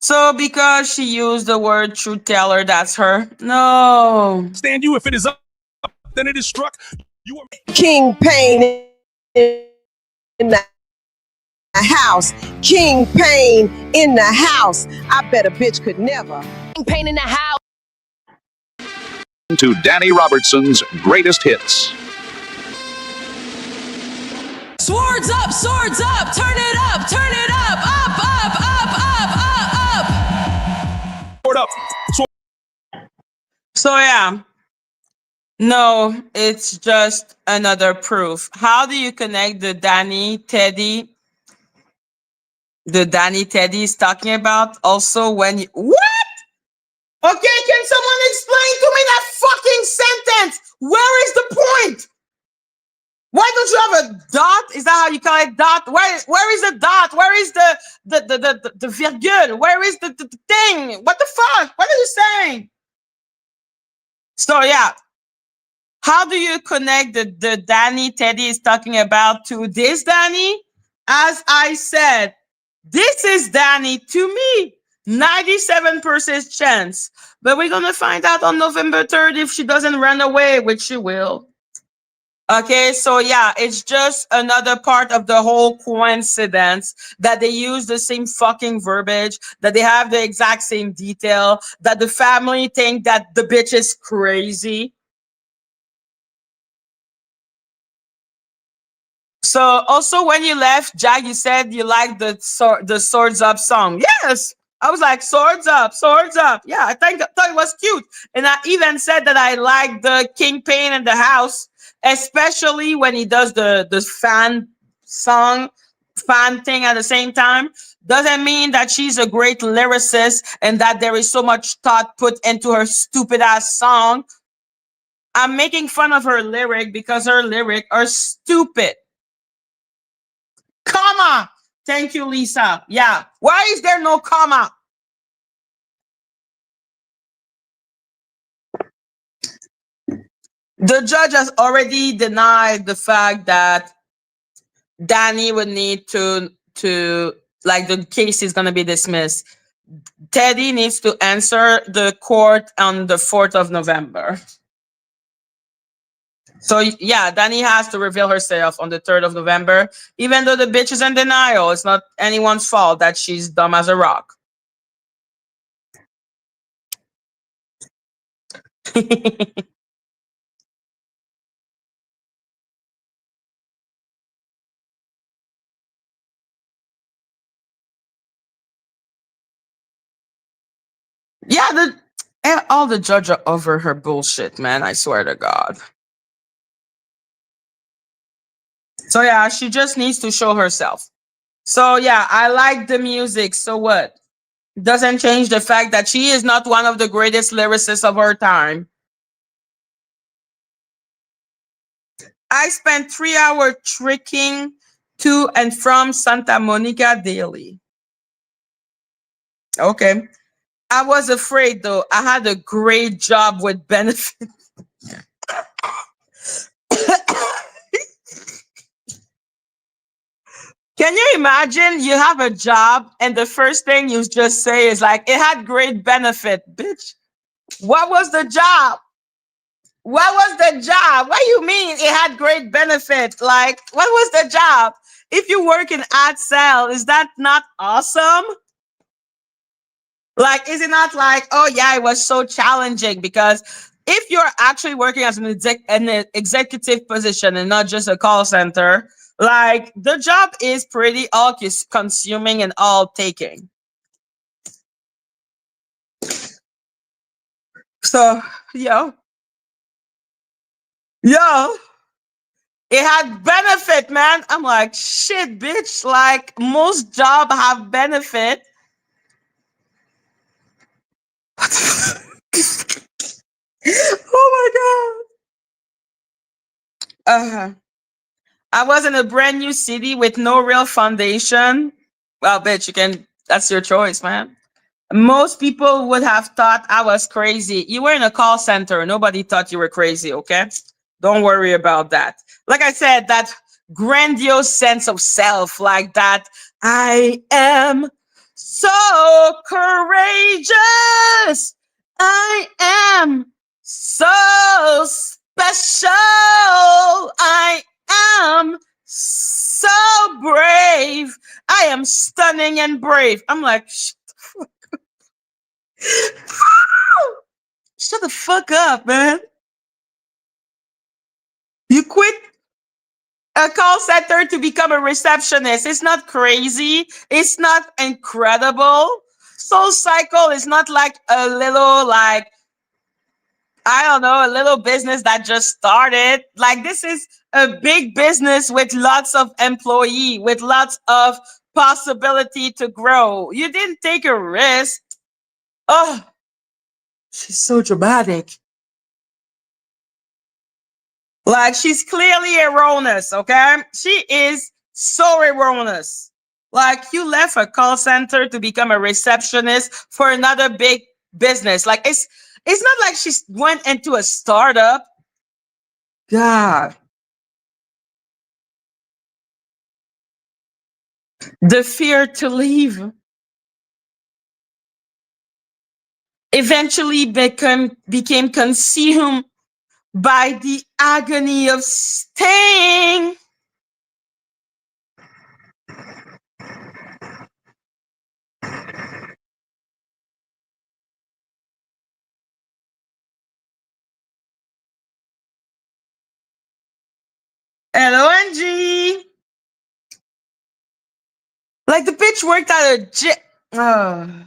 So because she used the word truth teller, that's her? No. Stand you. If it is up, then it is struck. You are King Pain in the house. King Pain in the house. I bet a bitch could never. King Pain in the house. To Dani Robertson's greatest hits. Swords up, turn it up, up. sword up. So yeah. No, it's just another proof. How do you connect the Dani Teddy is talking about? Also, when you what? Okay, can someone explain to me that fucking sentence? Where is the point? Why don't you have a dot? Is that how you call it? Dot? Where is the dot? Where is the virgule? Where is the thing? What the fuck? What are you saying? So yeah. How do you connect the Dani Teddy is talking about to this Dani? As I said, this is Dani to me. 97% chance. But we're going to find out on November 3rd if she doesn't run away, which she will. Okay, so yeah, it's just another part of the whole coincidence that they use the same fucking verbiage, that they have the exact same detail, that the family think that the bitch is crazy. So also when you left, Jack, you said you liked the Swords Up song. Yes. I was like, Swords Up, Swords Up. Yeah, I thought it was cute. And I even said that I like the King Pain in the house, especially when he does the fan song, fan thing at the same time. Doesn't mean that she's a great lyricist and that there is so much thought put into her stupid ass song. I'm making fun of her lyric because her lyric are stupid. Comma. Thank you, Lisa. Yeah. Why is there no comma? The judge has already denied the fact that Dani would need to like the case is going to be dismissed. Teddy needs to answer the court on the 4th of November. So yeah, Dani has to reveal herself on the 3rd of November, even though the bitch is in denial. It's not anyone's fault that she's dumb as a rock. Yeah, all the judge are over her bullshit, man. I swear to God. So yeah, she just needs to show herself. So yeah, I like the music. So what? Doesn't change the fact that she is not one of the greatest lyricists of her time. I spent 3 hours trekking to and from Santa Monica daily. Okay. I was afraid though. I had a great job with benefits. Can you imagine you have a job and the first thing you just say is like, it had great benefit, bitch. What was the job? What was the job? What do you mean it had great benefit? Like, what was the job? If you work in ad sale, is that not awesome? Like, is it not like, oh yeah, it was so challenging? Because if you're actually working as an executive position and not just a call center, like the job is pretty all consuming and all taking. So, yo, yo, it had benefit, man. I'm like, shit, bitch. Like most job have benefit. Oh my god. I was in a brand new city with no real foundation. Well, bitch, you can. That's your choice, man. Most people would have thought I was crazy. You were in a call center. Nobody thought you were crazy, okay? Don't worry about that. Like I said, that grandiose sense of self, like that, I am so courageous. I am so special. I am so brave. I am stunning and brave. I'm like, shut the fuck up, man. You quit a call center to become a receptionist. It's not crazy. It's not incredible. Soul Cycle is not like a little, like, I don't know, a little business that just started. Like, this is a big business with lots of employee, with lots of possibility to grow. You didn't take a risk. Oh, she's so dramatic. Like, she's clearly erroneous, okay? She is so erroneous. Like, you left a call center to become a receptionist for another big business. Like, it's not like she went into a startup. God. The fear to leave eventually became consumed by the agony of staying. Hello, Angie. Like the bitch worked at a gym.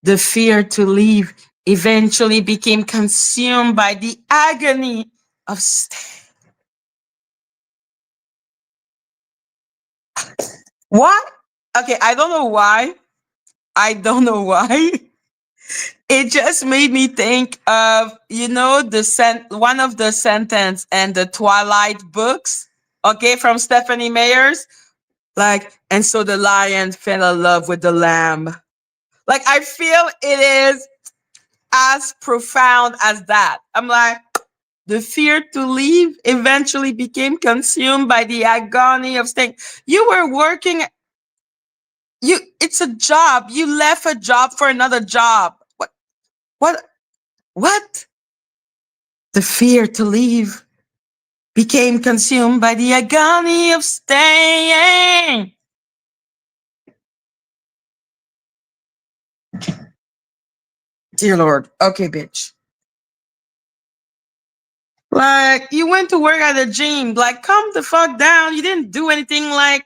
The fear to leave eventually became consumed by the agony of staying. What? Okay, I don't know why. I don't know why. It just made me think of, you know, one of the sentence and the Twilight books, okay, from Stephanie Meyers. Like, and so the lion fell in love with the lamb. Like, I feel it is as profound as that. I'm like, the fear to leave eventually became consumed by the agony of staying. You were working, it's a job. You left a job for another job. What? What? The fear to leave became consumed by the agony of staying. Dear Lord. Okay, bitch. Like, you went to work at a gym. Like, calm the fuck down. You didn't do anything like,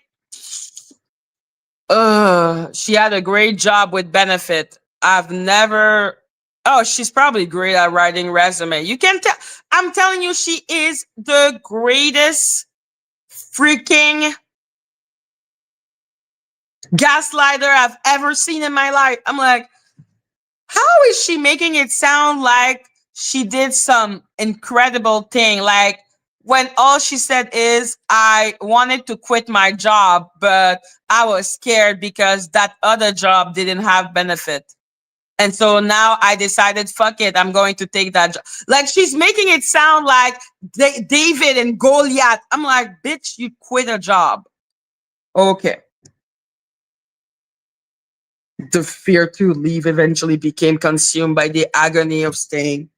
she had a great job with benefit. I've never, oh, she's probably great at writing resume. You can tell, I'm telling you, she is the greatest freaking gaslighter I've ever seen in my life. I'm like, how is she making it sound like she did some incredible thing? Like, when all she said is, I wanted to quit my job, but I was scared because that other job didn't have benefit. And so now I decided, fuck it, I'm going to take that job. Like, she's making it sound like David and Goliath. I'm like, bitch, you quit a job. Okay. The fear to leave eventually became consumed by the agony of staying.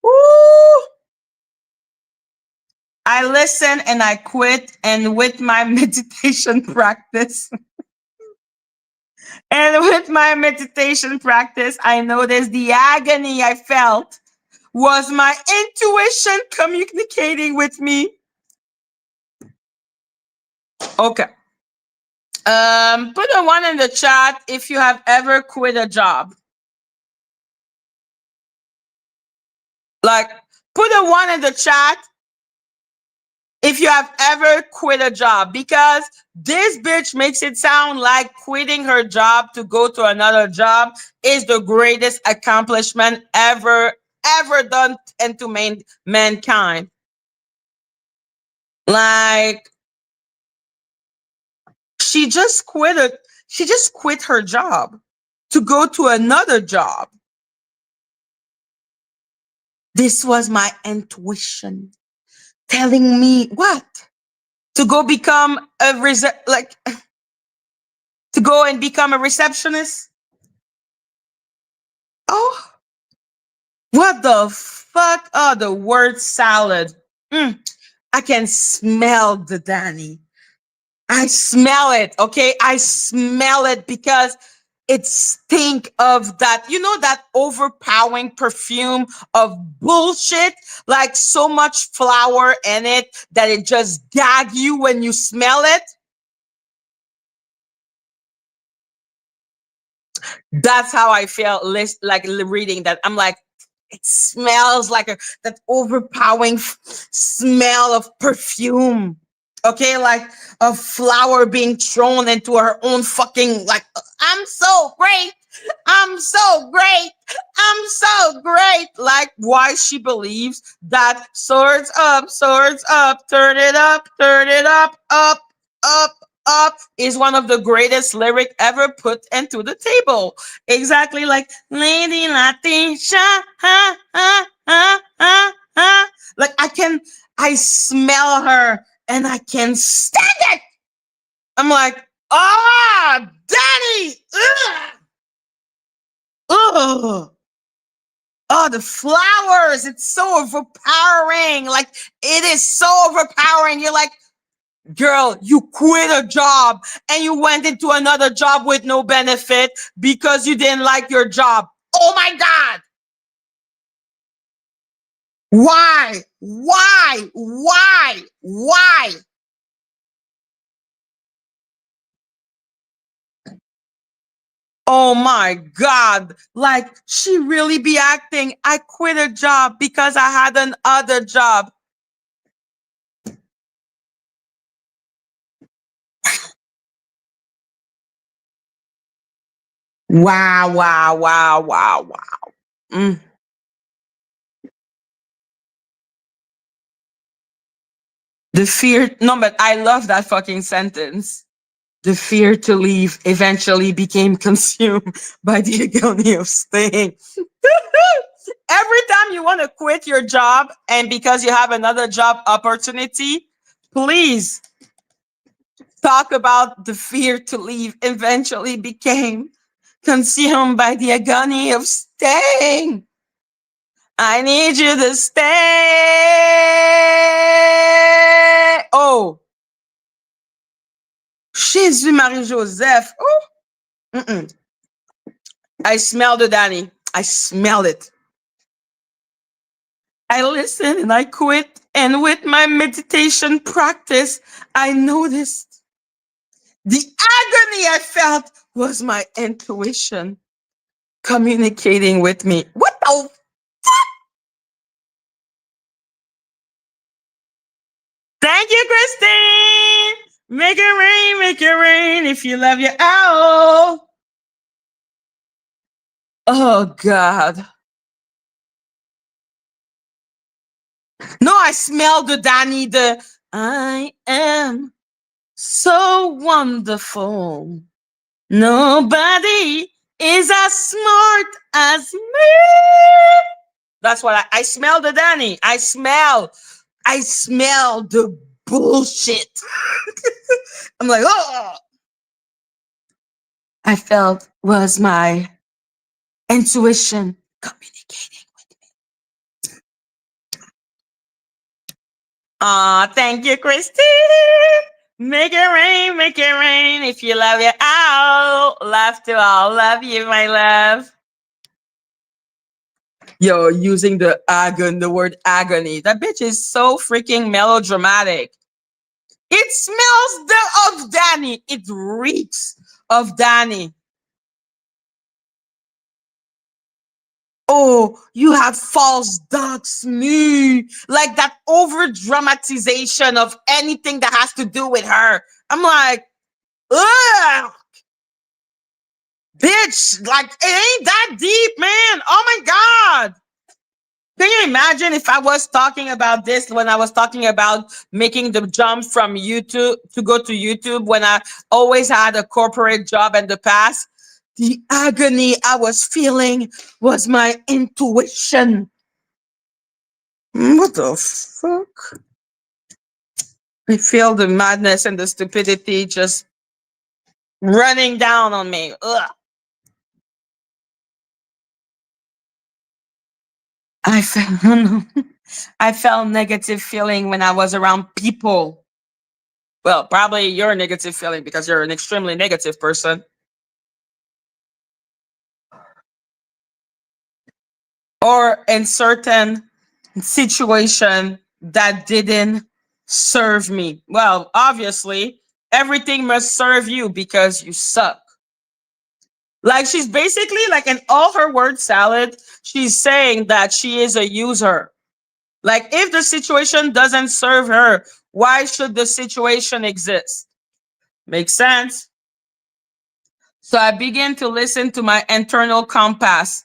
Ooh. I listen and I quit, and with my meditation practice, And with my meditation practice, I noticed the agony I felt was my intuition communicating with me. Okay. Put a one in the chat if you have ever quit a job. Like, put a one in the chat if you have ever quit a job, because this bitch makes it sound like quitting her job to go to another job is the greatest accomplishment ever done into mankind. Like, she just quit her job to go to another job. This was my intuition telling me what? To go become to go and become a receptionist? Oh, what the fuck? Oh, the word salad. I can smell the Dani. I smell it, okay? I smell it because it stink of that, that overpowering perfume of bullshit, like so much flour in it that it just gag you when you smell it. That's how I felt reading that. I'm like, it smells like that overpowering smell of perfume. Okay, like a flower being thrown into her own fucking, like, I'm so great. I'm so great. I'm so great. Like, why she believes that swords up, turn it up, up, up is one of the greatest lyric ever put into the table. Exactly, like Lady Latisha, ha, ha, ha, ha, ha. Like, I smell her and I can stand it. I'm like, Dani, ugh. Oh, the flowers, it's so overpowering. Like, it is so overpowering. You're like, girl, you quit a job and you went into another job with no benefit because you didn't like your job. Oh my God. Why? Why? Why? Why? Oh my God. Like, she really be acting, I quit a job because I had another job. Wow, wow, wow, wow, wow. Mm. The fear, no, but I love that fucking sentence. The fear to leave eventually became consumed by the agony of staying. Every time you want to quit your job and because you have another job opportunity, please talk about the fear to leave eventually became consumed by the agony of staying. I need you to stay. Oh, Jésus Marie Joseph. Oh, I smell the Dani. I smell it. I listened and I quit. And with my meditation practice, I noticed the agony I felt was my intuition communicating with me. What the? Thank you, Christine. Make it rain if you love your owl. Oh, God. No, I smell the Dani, I am so wonderful. Nobody is as smart as me. That's what I smell the Dani. I smell the bullshit. I'm like, oh. I felt was my intuition communicating with me. Thank you, Christine. Make it rain. If you love it, I'll love to all love you, my love. Yo, using the word agony. That bitch is so freaking melodramatic. It smells of Dani. It reeks of Dani. Oh, you have false doubts, me. Like that over dramatization of anything that has to do with her. I'm like, ugh, bitch, like it ain't that deep, man. Oh my God. Can you imagine if I was talking about this when I was talking about making the jump from YouTube to go to YouTube when I always had a corporate job in the past? The agony I was feeling was my intuition. What the fuck? I feel the madness and the stupidity just running down on me. Ugh. I felt I felt negative feeling when I was around people. Well, probably your negative feeling because you're an extremely negative person. Or in certain situation that didn't serve me. Well, obviously, everything must serve you because you suck. Like she's basically like in all her word salad, she's saying that she is a user. Like if the situation doesn't serve her, why should the situation exist? Makes sense? So I began to listen to my internal compass,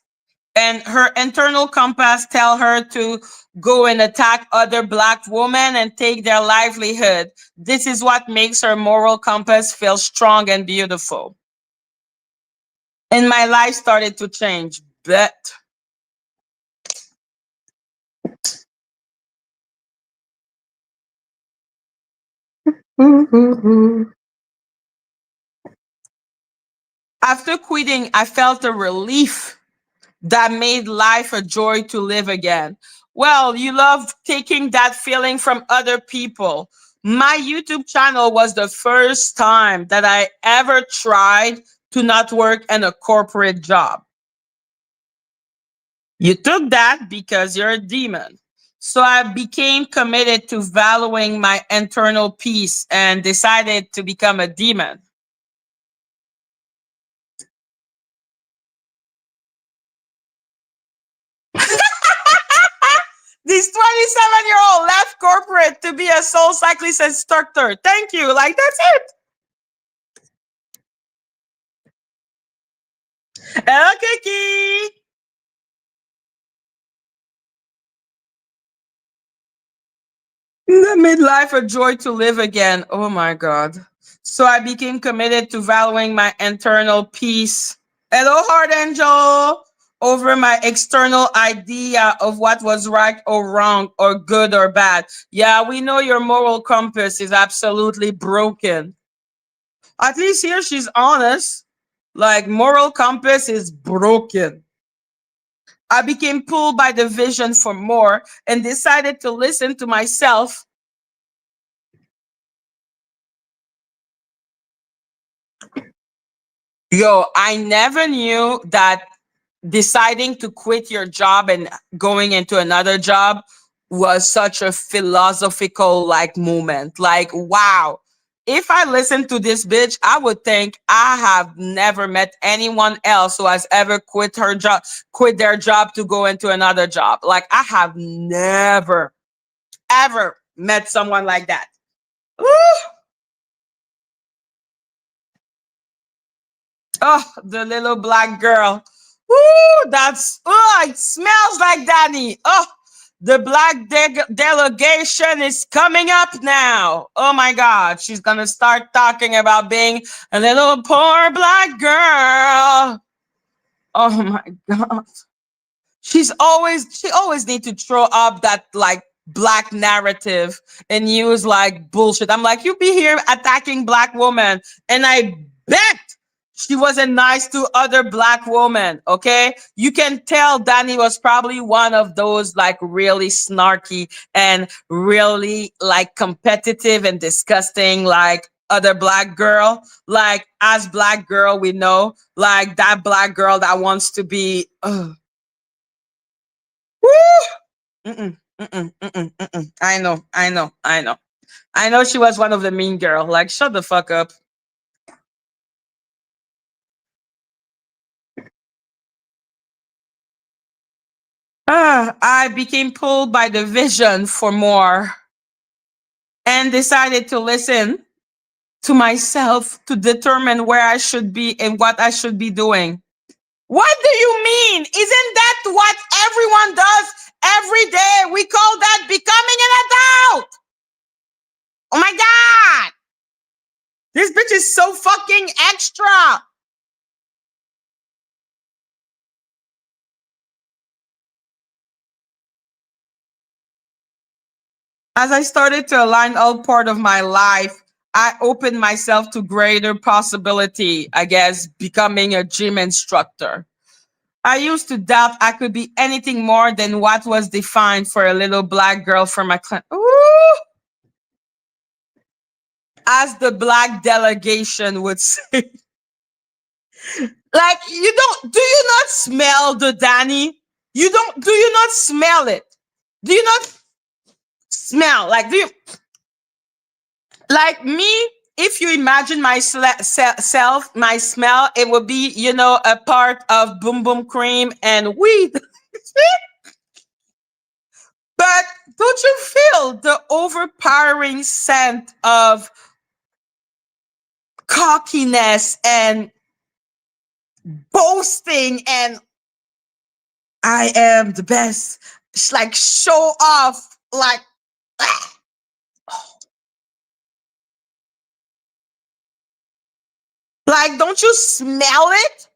and her internal compass tell her to go and attack other black women and take their livelihood. This is what makes her moral compass feel strong and beautiful. And my life started to change. But after quitting, I felt a relief that made life a joy to live again. Well, you love taking that feeling from other people. My YouTube channel was the first time that I ever tried to not work in a corporate job. You took that because you're a demon. So I became committed to valuing my internal peace and decided to become a demon. This 27-year-old left corporate to be a soul cyclist instructor. Thank you. Like, that's it. Hello, Kiki. That made life a joy to live again. Oh my God. So I became committed to valuing my internal peace. Hello, Heart Angel. Over my external idea of what was right or wrong or good or bad. Yeah, we know your moral compass is absolutely broken. At least here she's honest. Like, moral compass is broken. I became pulled by the vision for more and decided to listen to myself. Yo, I never knew that deciding to quit your job and going into another job was such a philosophical like moment. Like, wow. If I listened to this bitch, I would think I have never met anyone else who has ever quit their job to go into another job. Like, I have never, ever met someone like that. Woo! Oh, the little black girl. Ooh, it smells like Dani. Oh, the black delegation is coming up now. Oh my God, she's gonna start talking about being a little poor black girl. Oh my God, she always need to throw up that like black narrative and use like bullshit. I'm like, you be here attacking black women, and I bet she wasn't nice to other black women. Okay, you can tell Dani was probably one of those like really snarky and really like competitive and disgusting like other black girl. Like, as black girl, we know, like, that black girl that wants to be, woo! Mm-mm, mm-mm, mm-mm, mm-mm. I know, I know, I know. I know she was one of the mean girl. Like, shut the fuck up. I became pulled by the vision for more and decided to listen to myself to determine where I should be and what I should be doing. What do you mean? Isn't that what everyone does every day? We call that becoming an adult. Oh my God. This bitch is so fucking extra. As I started to align all part of my life, I opened myself to greater possibility, I guess, becoming a gym instructor. I used to doubt I could be anything more than what was defined for a little black girl from my class. Ooh! As the black delegation would say. Like, you don't, do you not smell the Dani? Do you not smell it? Do you not smell? Like, do you, like me, if you imagine my self, my smell, it would be, a part of boom boom cream and weed. But don't you feel the overpowering scent of cockiness and boasting and I am the best? It's like show off, like, like, don't you smell it?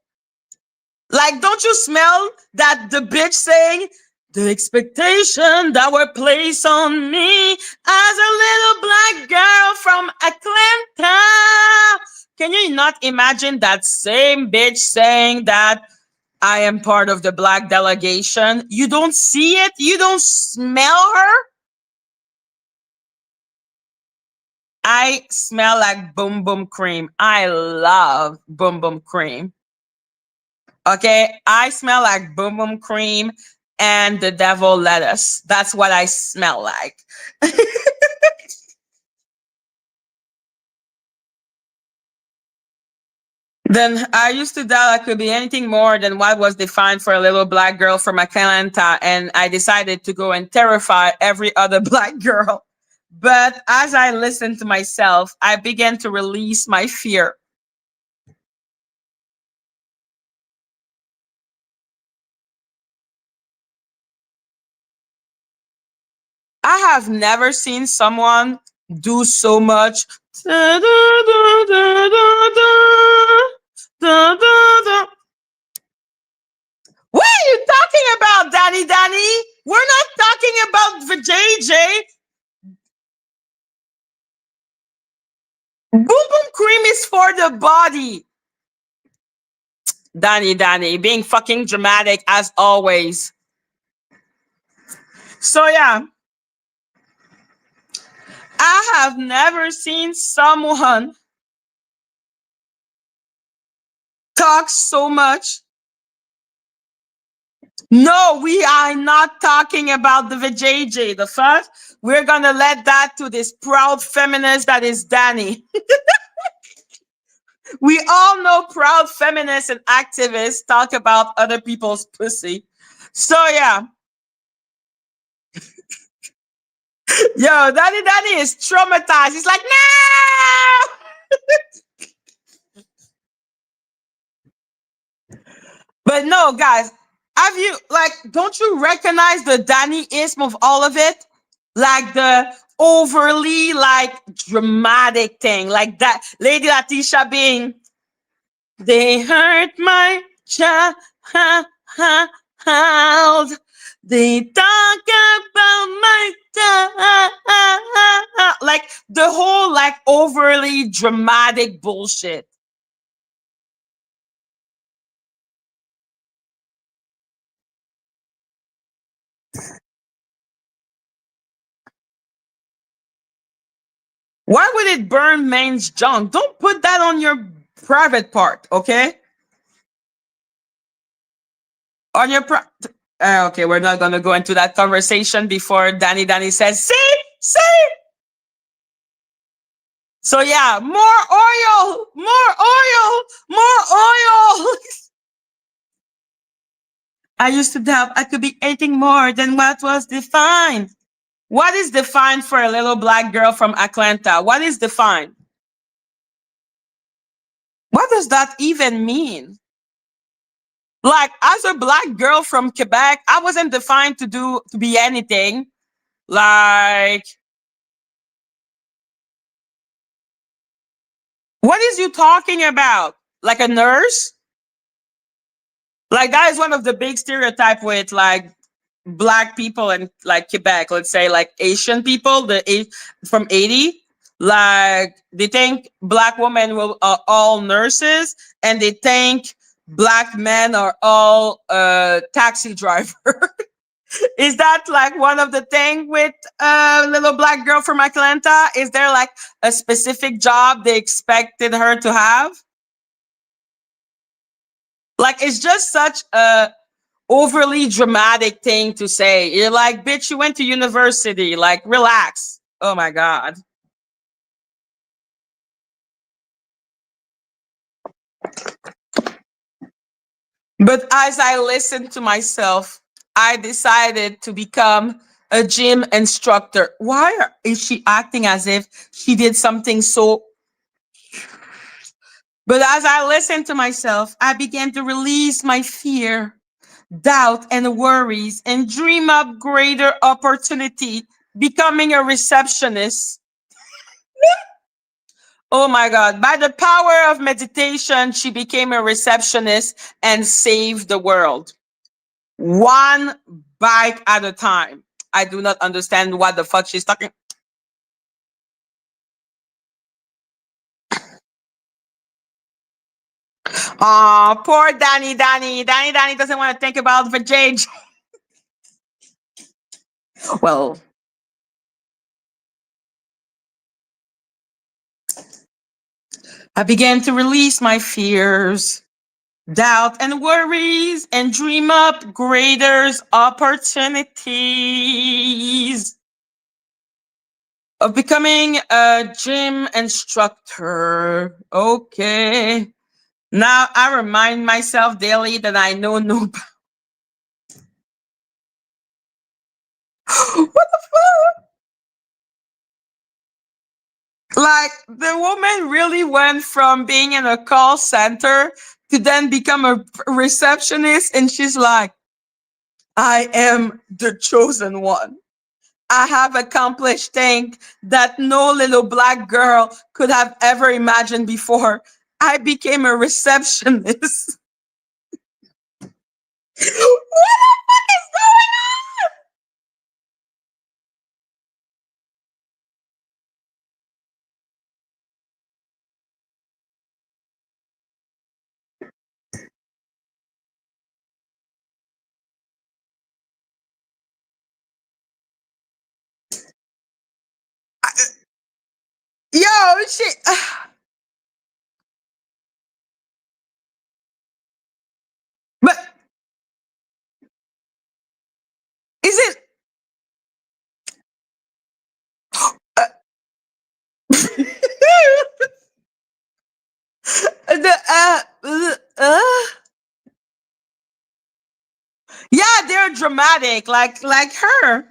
Like, don't you smell that the bitch saying, the expectation that were placed on me as a little black girl from Atlanta? Can you not imagine that same bitch saying that I am part of the black delegation? You don't see it? You don't smell her? I smell like boom boom cream. I love boom boom cream. Okay, I smell like boom boom cream and the devil lettuce. That's what I smell like. Then I used to doubt I could be anything more than what was defined for a little black girl from Atlanta, and I decided to go and terrify every other black girl. But as I listened to myself, I began to release my fear. I have never seen someone do so much. What are you talking about, Dani? We're not talking about the JJ. Boom boom cream is for the body. Dani, being fucking dramatic as always. So yeah, I have never seen someone talk so much. No, we are not talking about the VJJ. The first, we're gonna let that to this proud feminist that is Dani. We all know proud feminists and activists talk about other people's pussy. So yeah. Yo, Dani is traumatized. He's like, no! But no, guys, have you, like, don't you recognize the Dani-ism of all of it? Like the overly, like, dramatic thing. Like that Lady Latisha being, they hurt my child. They talk about my child. Like the whole, like, overly dramatic bullshit. Why would it burn man's junk? Don't put that on your private part, okay? On your okay, we're not gonna go into that conversation before Dani says, see. So yeah, more oil, more oil, more oil. I used to doubt I could be eating more than what was defined. What is defined for a little black girl from Atlanta? What is defined? What does that even mean? Like, as a black girl from Quebec, I wasn't defined to be anything. Like, what is you talking about? Like a nurse? Like, that is one of the big stereotype with like black people in like Quebec, let's say like Asian people, from 80, like they think black women are all nurses, and they think black men are all taxi driver. Is that like one of the thing with a little black girl from Atlanta? Is there like a specific job they expected her to have? Like, it's just such a overly dramatic thing to say. You're like, bitch, you went to university. Like, relax. Oh my God. But as I listened to myself, I decided to become a gym instructor. Why is she acting as if she did something so? But as I listened to myself, I began to release my fear, doubt, and worries, and dream up greater opportunity, becoming a receptionist. Oh my God. By the power of meditation, she became a receptionist and saved the world. One bite at a time. I do not understand what the fuck she's talking. Oh, poor Dani doesn't want to think about the Jade. Well, I began to release my fears, doubt, and worries, and dream up greater opportunities of becoming a gym instructor. Okay. Now I remind myself daily that I know no. What the fuck? Like, the woman really went from being in a call center to then become a receptionist, and she's like, I am the chosen one. I have accomplished things that no little black girl could have ever imagined before. I became a receptionist. What the fuck is going on? Yo, shit. But is it? the yeah, they're dramatic, like her.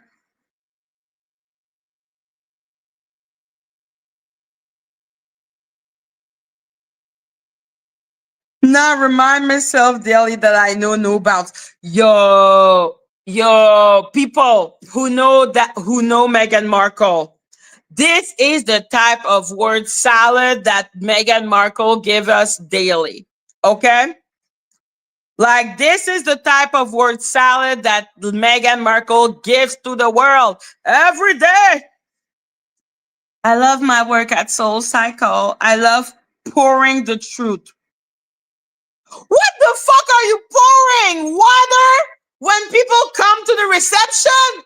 Now remind myself daily that I know no bounds. Yo, people who know Meghan Markle. This is the type of word salad that Meghan Markle give us daily. Okay? Like, this is the type of word salad that Meghan Markle gives to the world every day. I love my work at Soul Cycle. I love pouring the truth. What the fuck are you pouring? Water when people come to the reception?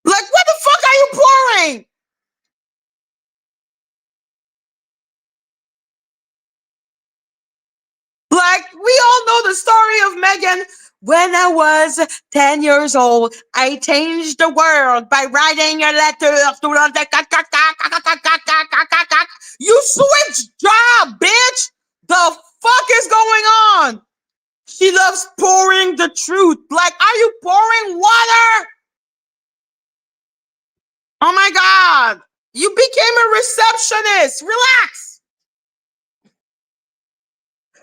Like, what the fuck are you pouring? Like, we all know the story of Megan. When I was 10 years old, I changed the world by writing a letter to the. You switched job, bitch! The fuck is going on? She loves pouring the truth. Like, are you pouring water? Oh my God. You became a receptionist. Relax.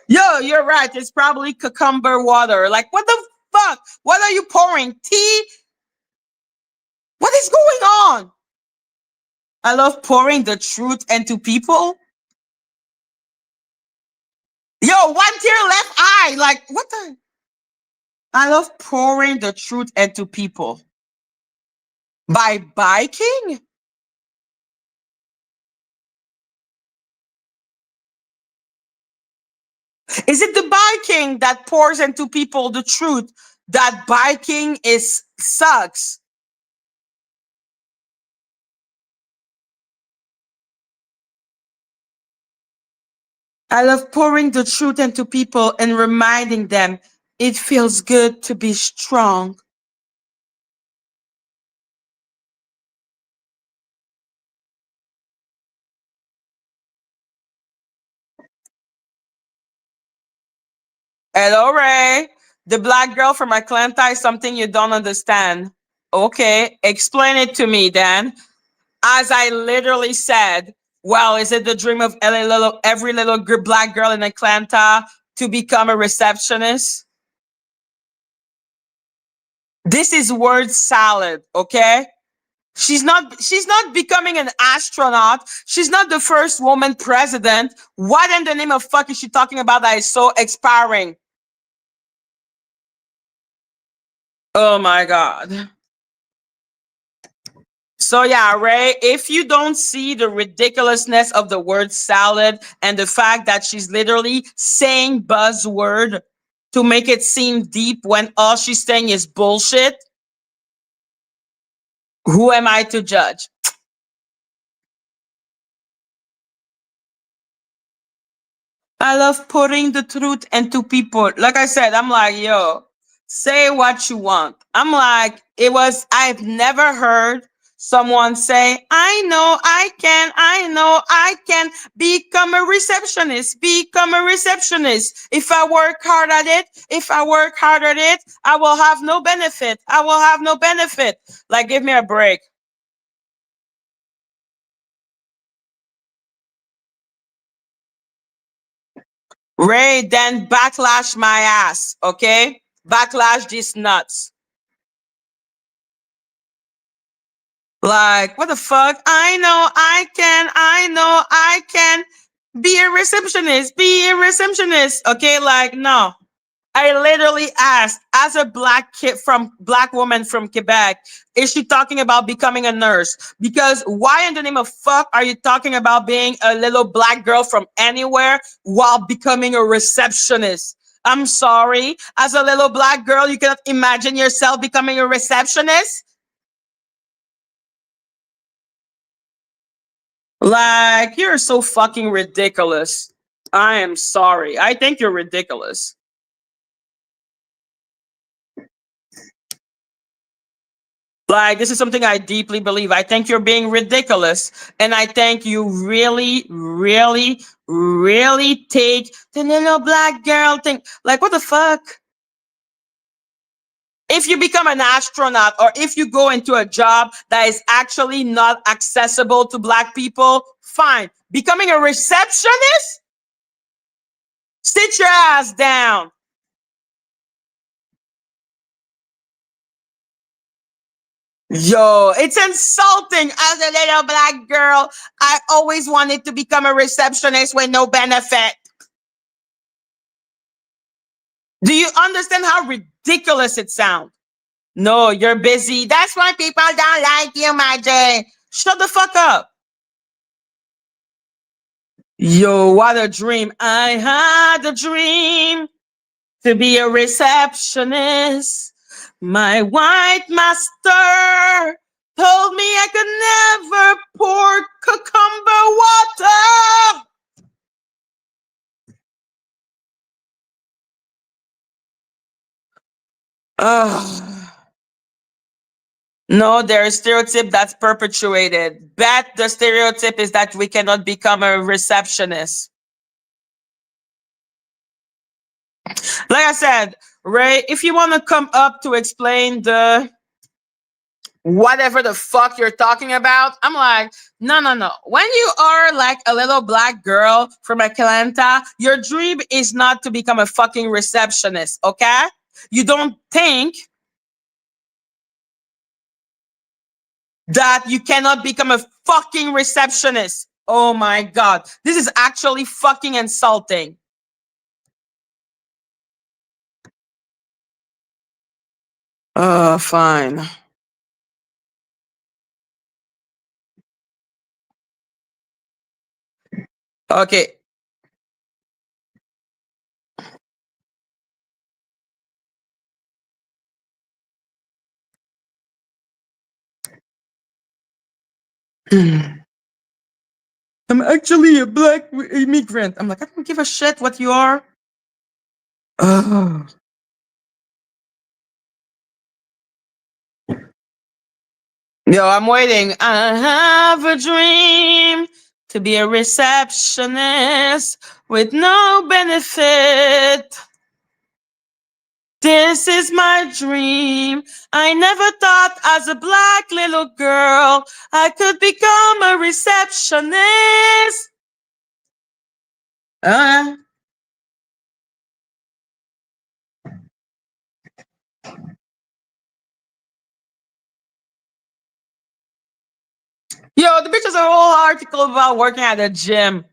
Yo, you're right. It's probably cucumber water. Like, what the fuck? What are you pouring? Tea? What is going on? I love pouring the truth into people. Yo, one tear left eye. Like, what the? I love pouring the truth into people. By biking? Is it the biking that pours into people the truth that biking is sucks? I love pouring the truth into people and reminding them it feels good to be strong. Hello, Ray. The black girl from Atlanta is something you don't understand. Okay, explain it to me then. As I literally said, well, is it the dream of every little black girl in Atlanta to become a receptionist? This is word salad, okay? She's not becoming an astronaut. She's not the first woman president. What in the name of fuck is she talking about that is so expiring? Oh my God. So yeah, Ray, if you don't see the ridiculousness of the word salad and the fact that she's literally saying buzzword to make it seem deep when all she's saying is bullshit, who am I to judge? I love putting the truth into people. Like I said, I'm like, yo, say what you want. I'm like, I've never heard someone say, I know I can become a receptionist, become a receptionist. If I work hard at it, I will have no benefit. I will have no benefit. Like, give me a break. Ray, then backlash my ass, okay? Backlash these nuts. Like, what the fuck? I know I can be a receptionist, be a receptionist. Okay, like, no. I literally asked, as a black woman from Quebec, is she talking about becoming a nurse? Because why in the name of fuck are you talking about being a little black girl from anywhere while becoming a receptionist? I'm sorry. As a little black girl, you cannot imagine yourself becoming a receptionist? Like, you're so fucking ridiculous. I am sorry. I think you're ridiculous. Like, this is something I deeply believe. I think you're being ridiculous. And I think you really, really, really take the little black girl thing. Like, what the fuck? If you become an astronaut or if you go into a job that is actually not accessible to black people, fine. Becoming a receptionist? Sit your ass down. Yo, it's insulting. As a little black girl, I always wanted to become a receptionist with no benefit. Do you understand how ridiculous it sounds? No, you're busy. That's why people don't like you, Madgie. Shut the fuck up. Yo, what a dream. I had a dream to be a receptionist. My white master told me I could never pour cucumber water. Ugh. No, there is stereotype that's perpetuated. Bet the stereotype is that we cannot become a receptionist. Like I said, Ray, if you want to come up to explain the whatever the fuck you're talking about, I'm like, no, no, no. When you are like a little black girl from Atlanta, your dream is not to become a fucking receptionist, okay? You don't think that you cannot become a fucking receptionist. Oh my God. This is actually fucking insulting. Fine. Okay. I'm actually a black immigrant. I'm like, I don't give a shit what you are. Ugh. Yo, I'm waiting. I have a dream to be a receptionist with no benefit. This is my dream. I never thought as a black little girl I could become a receptionist. Yo, the bitch has a whole article about working at a gym.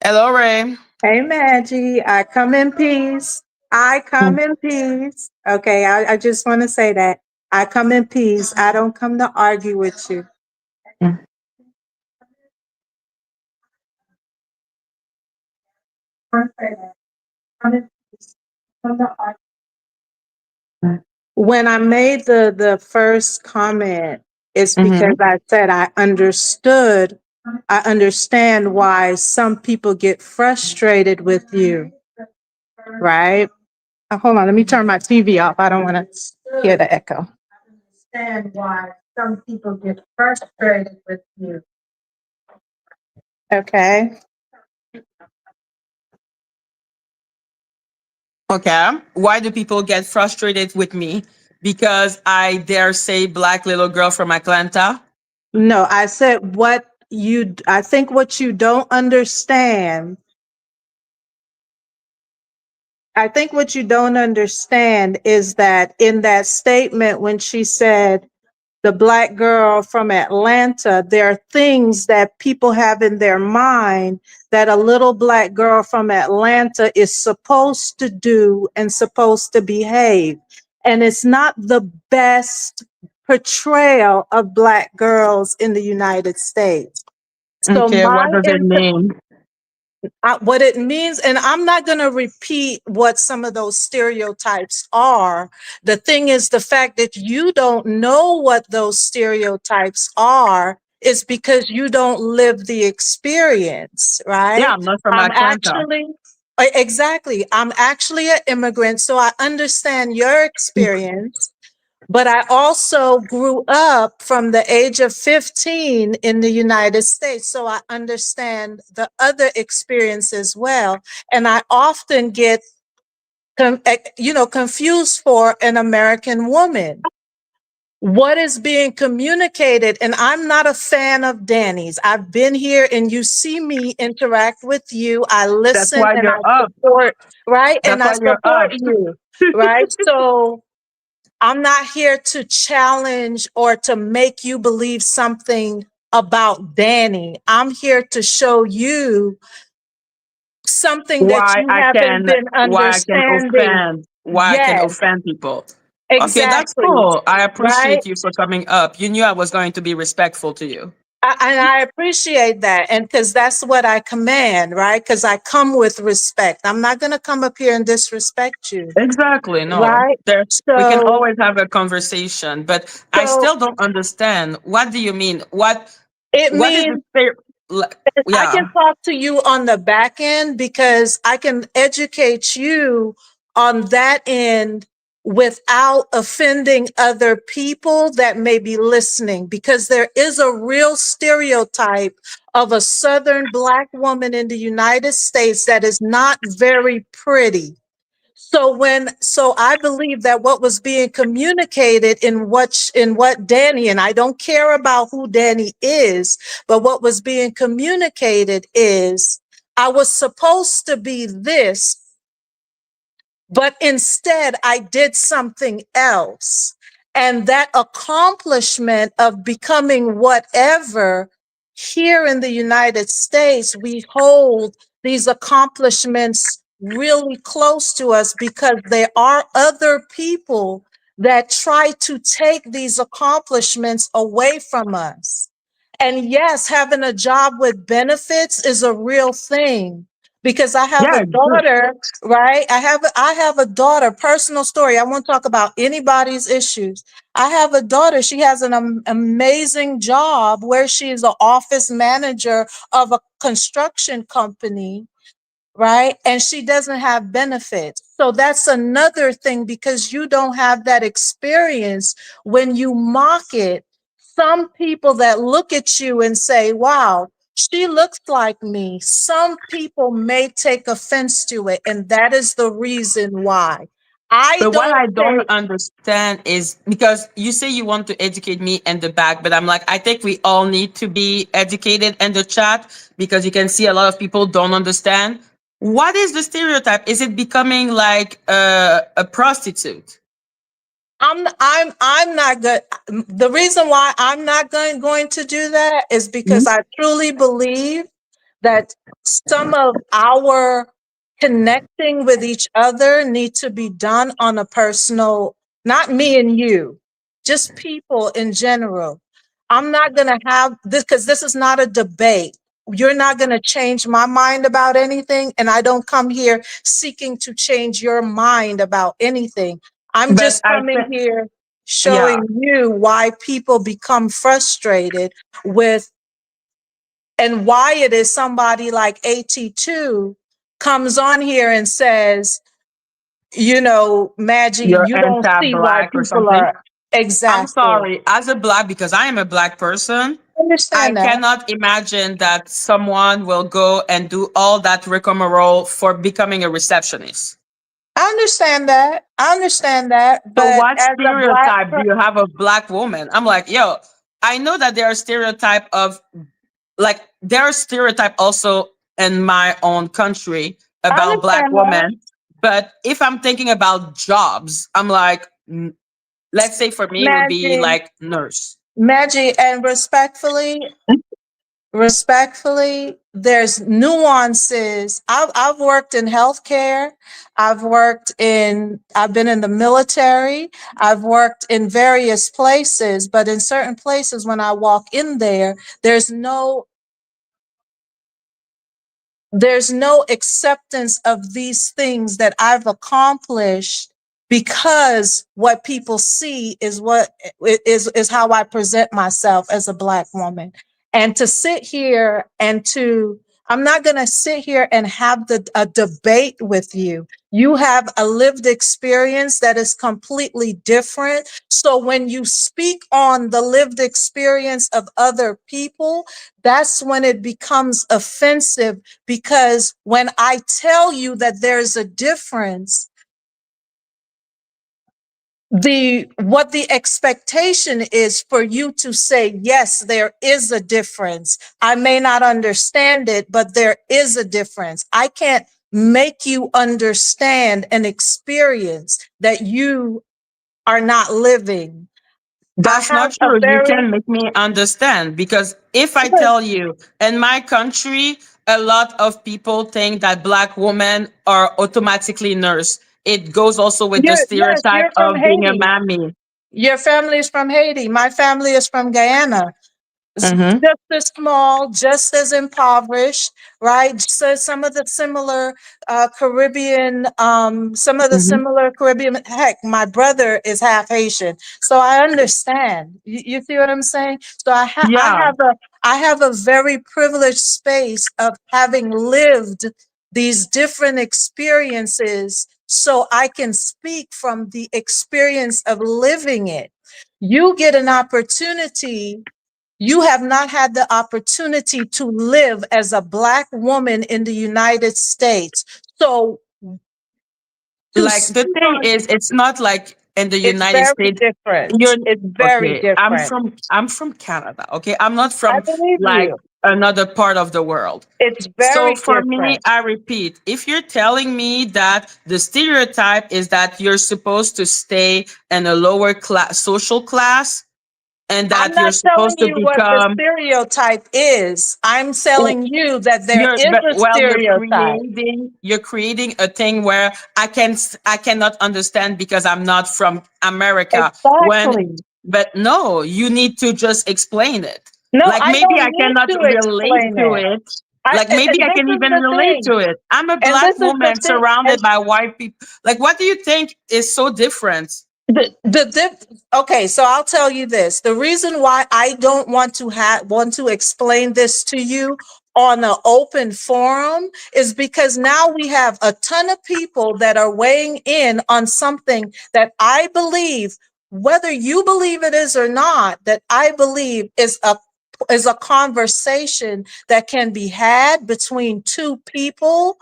Hello, Ray. Hey, Madgie, I come in peace. I come in peace. Okay, I just want to say that. I come in peace. I don't come to argue with you. When I made the first comment, it's because I said I understand why some people get frustrated with you, right? Hold on, let me turn my TV off. I don't want to hear the echo. Understand why some people get frustrated with you. Okay. Okay. Why do people get frustrated with me? Because I dare say black little girl from Atlanta. No, I said I think what you don't understand. I think what you don't understand is that in that statement, when she said the black girl from Atlanta, there are things that people have in their mind that a little black girl from Atlanta is supposed to do and supposed to behave. And it's not the best portrayal of black girls in the United States. So Okay, what does it mean? what it means, and I'm not going to repeat what some of those stereotypes are. The thing is, the fact that you don't know what those stereotypes are is because you don't live the experience, right? Yeah, I'm not from I'm Atlanta. exactly. I'm actually an immigrant, so I understand your experience. But I also grew up from the age of 15 in the United States, so I understand the other experience as well. And I often get, confused for an American woman. What is being communicated? And I'm not a fan of Danny's. I've been here and you see me interact with you. I That's listen why and I you're up. support, right? That's And I why you're up. support you, right? So I'm not here to challenge or to make you believe something about Danny. I'm here to show you something that you haven't been Why I can understanding. offend, why I can Yes, offend people. Okay, that's exactly. cool. I Right? appreciate you for coming up. You knew I was going to be respectful to you. And I appreciate that. And because that's what I command, right? Because I come with respect. I'm not going to come up here and disrespect you, Exactly. No, right? we can So, always have a conversation, but I so still don't understand. What do you mean? it What is means the state? Like, I yeah. can talk to you on the back end because I can educate you on that end without offending other people that may be listening, because there is a real stereotype of a Southern Black woman in the United States that is not very pretty. So I believe that what was being communicated in what Danny, and I don't care about who Danny is, but what was being communicated is I was supposed to be this, but instead I did something else. And that accomplishment of becoming whatever, here in the United States, we hold these accomplishments really close to us because there are other people that try to take these accomplishments away from us. And yes, having a job with benefits is a real thing because I have a Yeah, good. daughter, right? I have a daughter, personal story. I won't talk about anybody's issues. I have a daughter. She has an amazing job where she is an office manager of a construction company, right? And she doesn't have benefits. So that's another thing because you don't have that experience. When you mock it, some people that look at you and say, wow, she looks like me, some people may take offense to it. And that is the reason why. I But what don't I don't say, understand is because you say you want to educate me in the back, but I'm like, I think we all need to be educated in the chat because you can see a lot of people don't understand. What is the stereotype? Is it becoming like a prostitute? I'm not good. The reason why I'm not going to do that is because Mhm. I truly believe that some of our connecting with each other need to be done on a personal, not me and you, just people in general. I'm not going to have this because this is not a debate. You're not going to change my mind about anything. And I don't come here seeking to change your mind about anything. I'm But just I coming think, here yeah, showing you why people become frustrated with, and why it is somebody like AT2 comes on here and says, Maggie, you're you don't see why anti-black or people something. are I'm exactly. sorry. As a black, because I am a black person, I Understand that. cannot imagine that someone will go and do all that rigmarole for becoming a receptionist. I understand that. I understand that. So But what as a black stereotype do you have of black woman? I'm like, yo, I know that there are stereotype of like there are stereotype also in my own country I about black understand that. women. But if I'm thinking about jobs, I'm like, let's say for me it would be Maggie, like nurse. Maggie, and respectfully, there's nuances. I've worked in healthcare. I've been in the military. I've worked in various places, but in certain places, when I walk in there, there's no acceptance of these things that I've accomplished because what people see is what is how I present myself as a black woman. And to sit here and to I'm not going to sit here and have a debate with you. You have a lived experience that is completely different. So when you speak on the lived experience of other people, that's when it becomes offensive, because when I tell you that there's a difference, what the expectation is for you to say, yes, there is a difference. I may not understand it, but there is a difference. I can't make you understand an experience that you are not living. I That's have not a true. You very can make me understand because if I tell you in my country, a lot of people think that black women are automatically nurse. It goes also with the yes, stereotype you're from of being a Haiti. mammy. Your family is from Haiti. My family is from Guyana. Mm-hmm. just as small, just as impoverished, right? So some of the Mm-hmm. similar Caribbean, heck, my brother is half Haitian. So I understand. You see what I'm saying? So Yeah. I have a very privileged space of having lived these different experiences so I can speak from the experience of living it. You get an opportunity, you have not had the opportunity to live as a Black woman in the United States. So to Like the speak thing on, is, it's not like in the it's United very States. different. You're It's very okay. different. I'm from Canada. Okay, I'm not I from believe like you. another part of the world. It's So very for me, different. I repeat, if you're telling me that the stereotype is that you're supposed to stay in a lower class, social class, and I'm that you're not telling supposed to you what the become stereotype is. I'm telling you that there you're is but a well stereotype. you're creating a thing where I cannot understand because I'm not from America when Exactly. but no, you need to just explain it. No, Like I maybe don't I need cannot to relate explain to it. it. Like maybe And I this can is even the relate thing. to it. I'm a And black this is the woman thing. And surrounded by white people. Like what do you think is so different? okay, so I'll tell you this. The reason why I don't want to explain this to you on an open forum is because now we have a ton of people that are weighing in on something that I believe, whether you believe it is or not, that I believe is a conversation that can be had between two people,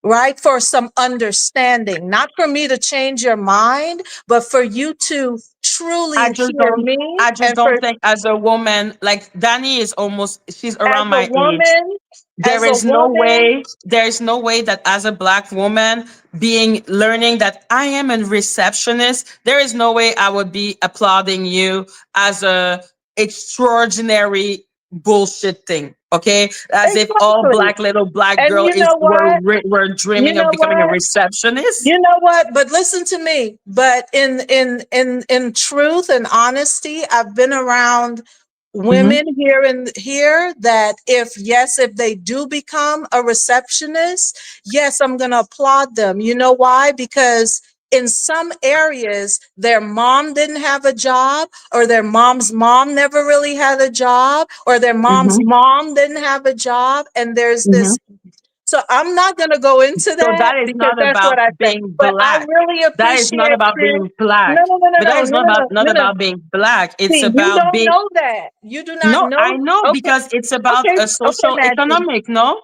right? For some understanding, not for me to change your mind, but for you to truly I just hear don't me. I just And for don't think as a woman, like Danny is almost she's as around a my age. woman, There is no way, there is no way that as a black woman being learning that I am a receptionist, there is no way I would be applauding you as a extraordinary bullshit thing. Okay. As if all exactly. black little black And girl you is know what? we're You dreaming of know becoming a what? receptionist. You know what? But listen to me. But in truth and honesty, I've been around Mm-hmm. women here that if they do become a receptionist, yes, I'm going to applaud them. You know why? Because in some areas their mom didn't have a job, or their mom's mom never really had a job, or their mom's Mm-hmm. mom didn't have a job, and there's Mm-hmm. this. So I'm not going to go into So that that is because not that's about what I said. being But I black. really That is not appreciate about you. being black. No, no, no, no, But that no, is no, no, not no, no. about being black. It's See, you about don't being know that. You do not no, I know. know Okay, because it's about okay, a okay, social Madgie. economic, no?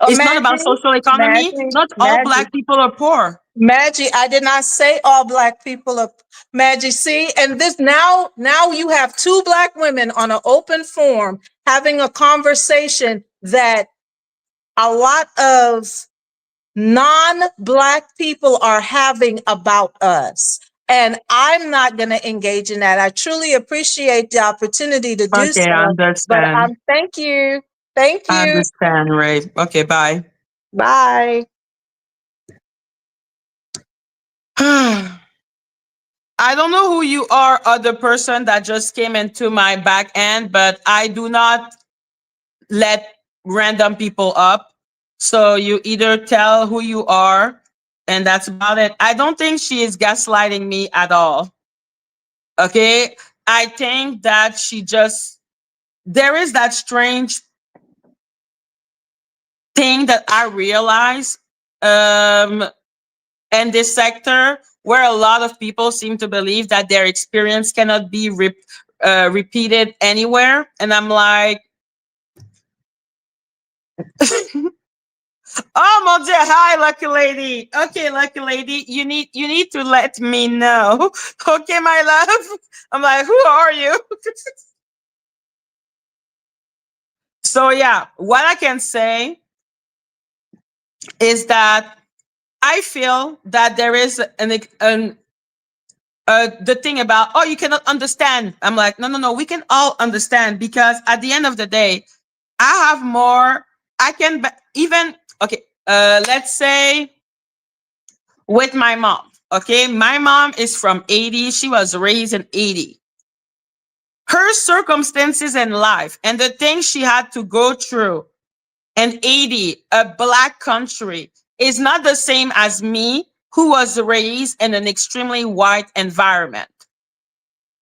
Oh, It's not about Madgie, social economy. Madgie, Not all Madgie, black people are poor. Madgie. I did not say all black people are Madgie. See, and this now you have two black women on an open forum having a conversation that a lot of non-black people are having about us. And I'm not going to engage in that. I truly appreciate the opportunity to do Okay, I so. But understand. thank you. Thank I you. understand, right? Okay, bye. Bye. I don't know who you are, other person that just came into my back end, but I do not let random people up. So you either tell who you are, and that's about it. I don't think she is gaslighting me at all. Okay. I think that there is that strange thing that I realize um, in this sector where a lot of people seem to believe that their experience cannot be repeated anywhere. And I'm like, oh mon dieu, hi, lucky lady. Okay, lucky lady, you need to let me know. Okay, my love. I'm like, who are you? So yeah, what I can say is that I feel that there is the thing about, oh, you cannot understand. I'm like, no, no, no, we can all understand because at the end of the day, I have more. I can even, okay, let's say with my mom. Okay, my mom is from 80. She was raised in 80. Her circumstances in life and the things she had to go through in Haiti, a black country, is not the same as me, who was raised in an extremely white environment.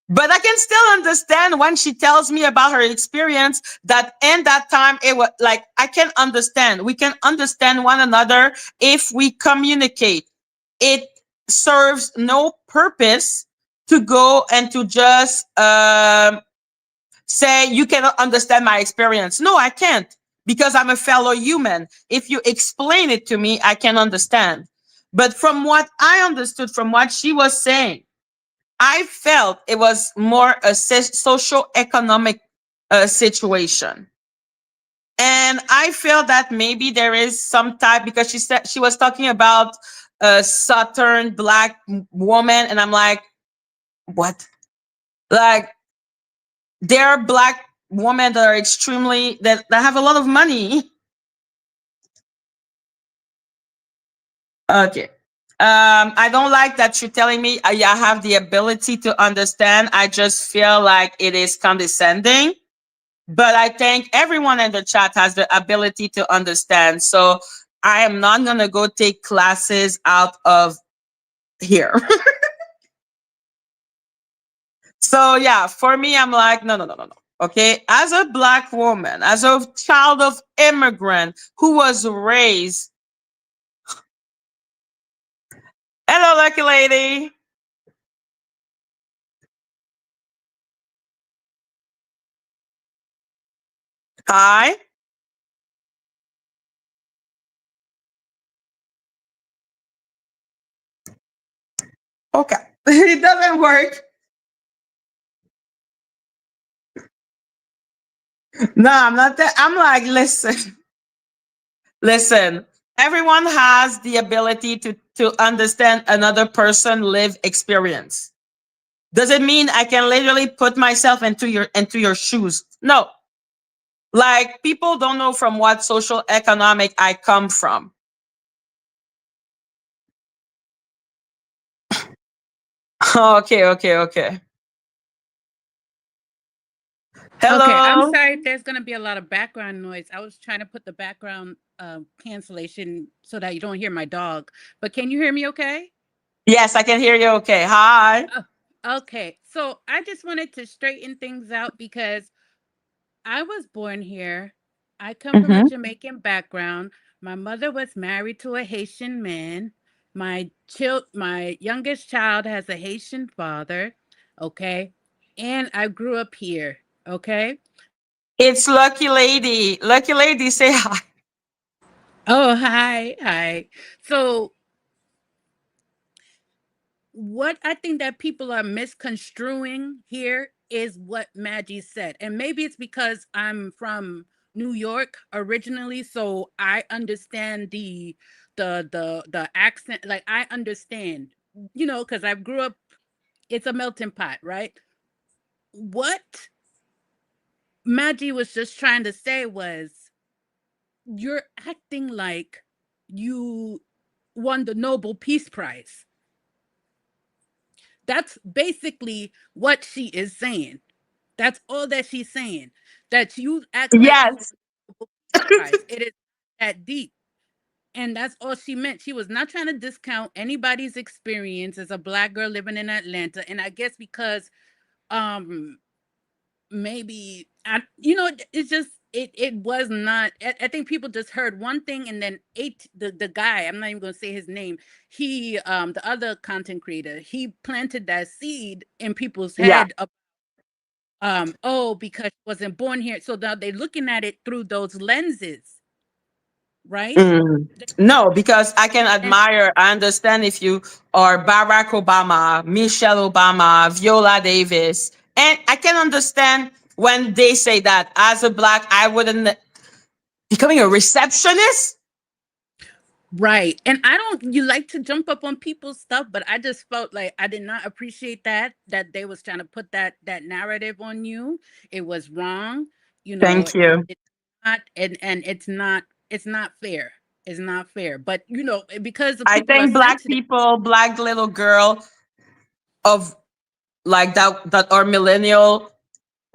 But I can still understand when she tells me about her experience that in that time, it was like, I can understand. We can understand one another if we communicate. It serves no purpose to go and to just say, you cannot understand my experience. No, I can't, because I'm a fellow human. If you explain it to me, I can understand. But from what I understood, from what she was saying, I felt it was more a social economic situation. And I feel that maybe there is some type, because she said she was talking about a Southern black woman. And I'm like, what? Like, there are black women that are extremely, that have a lot of money. Okay. I don't like that you're telling me I have the ability to understand. I just feel like it is condescending. But I think everyone in the chat has the ability to understand. So I am not going to go take classes out of here. So yeah, for me, I'm like, no, no, no, no, no. Okay. As a black woman, as a child of immigrant who was raised. Hello, lucky lady. Hi. Okay. It doesn't work. No, I'm not that. I'm like, listen, listen. Everyone has the ability to understand another person live experience. Does it mean I can literally put myself into your shoes? No. Like, people don't know from what social economic I come from. Okay, okay, okay. Okay, I'm Hello. sorry if there's going to be a lot of background noise. I was trying to put the background cancellation so that you don't hear my dog. But can you hear me okay? Yes, I can hear you. Okay. Hi. Oh, okay. So I just wanted to straighten things out because I was born here. I come from a Mm-hmm. Jamaican background. My mother was married to a Haitian man. My youngest child has a Haitian father, okay? And I grew up here, okay? It's Lucky Lady. Lucky Lady, say hi. Oh, hi, hi. So what I think that people are misconstruing here is what Madgie said. And maybe it's because I'm from New York originally, so I understand the accent. Like, I understand, because I grew up, it's a melting pot, right? What Madgie was just trying to say was, you're acting like you won the Nobel Peace Prize. That's basically what she is saying. That's all that she's saying. That you act like you Yes. prize. It is that deep. And that's all she meant. She was not trying to discount anybody's experience as a black girl living in Atlanta. And I guess because um maybe it's just it was not. I think people just heard one thing and then ate the guy. I'm not even gonna say his name. He the other content creator, he planted that seed in people's Yeah. head of oh, because she wasn't born here. So now they're looking at it through those lenses, right? Mm. No, because I can And admire, I understand if you are Barack Obama, Michelle Obama, Viola Davis. And I can understand when they say that as a black, I wouldn't becoming a receptionist. right. And I don't you like to jump up on people's stuff, but I just felt like I did not appreciate that they was trying to put that narrative on you. It was wrong. Thank you. It's not and it's not fair. It's not fair. But because the I people are think black sensitive. people, black little girl of like that are millennial,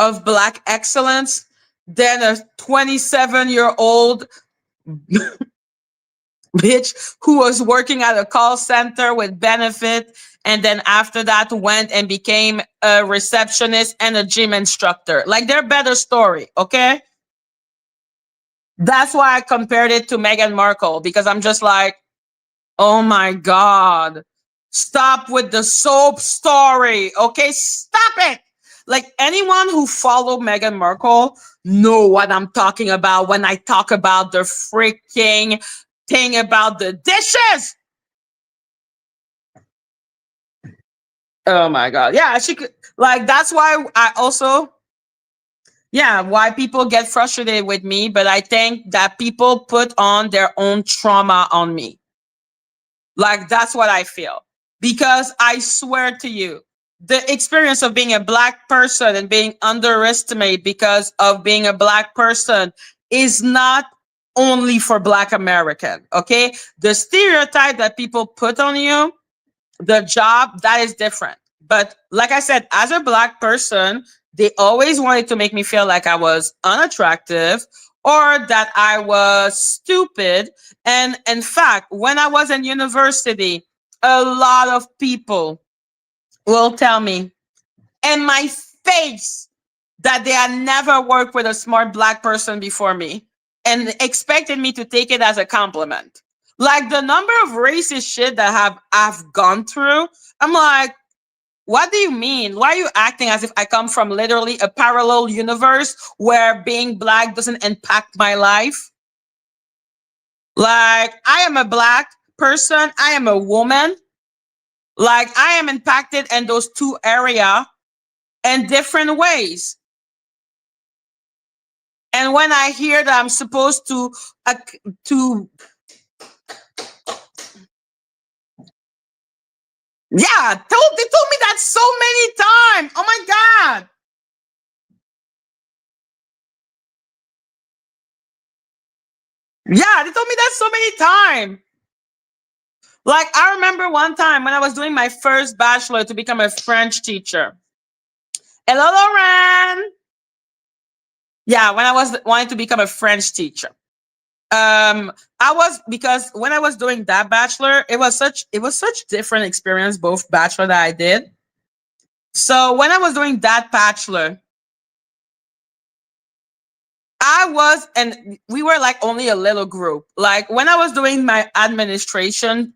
of Black excellence than a 27-year-old bitch who was working at a call center with benefit, and then after that went and became a receptionist and a gym instructor. Like, they're better story, okay? That's why I compared it to Meghan Markle, because I'm just like, oh my God, stop with the soap story, okay? Stop it. Like, anyone who followed Meghan Markle know what I'm talking about when I talk about the freaking thing about the dishes. Oh my God. Yeah, she could, like, that's why I also, yeah, why people get frustrated with me, but I think that people put on their own trauma on me. Like, that's what I feel. Because I swear to you, the experience of being a Black person and being underestimated because of being a Black person is not only for Black American, okay? The stereotype that people put on you, the job, that is different. But like I said, as a Black person, they always wanted to make me feel like I was unattractive or that I was stupid. And in fact, when I was in university, a lot of people will tell me in my face that they had never worked with a smart Black person before me and expected me to take it as a compliment. Like, the number of racist shit that I've gone through, I'm like, what do you mean? Why are you acting as if I come from literally a parallel universe where being Black doesn't impact my life? Like, I am a Black person, I am a woman. Like, I am impacted in those two areas in different ways. And when I hear that I'm supposed to yeah, they told me that so many times. Oh my God. Yeah, they told me that so many times. Like, I remember one time when I was doing my first bachelor to become a French teacher. Hello, Lauren. Yeah, when I was wanting to become a French teacher. I was, because when I was doing that bachelor, it was such different experience, both bachelor that I did. So when I was doing that bachelor, and we were like only a little group. Like, when I was doing my administration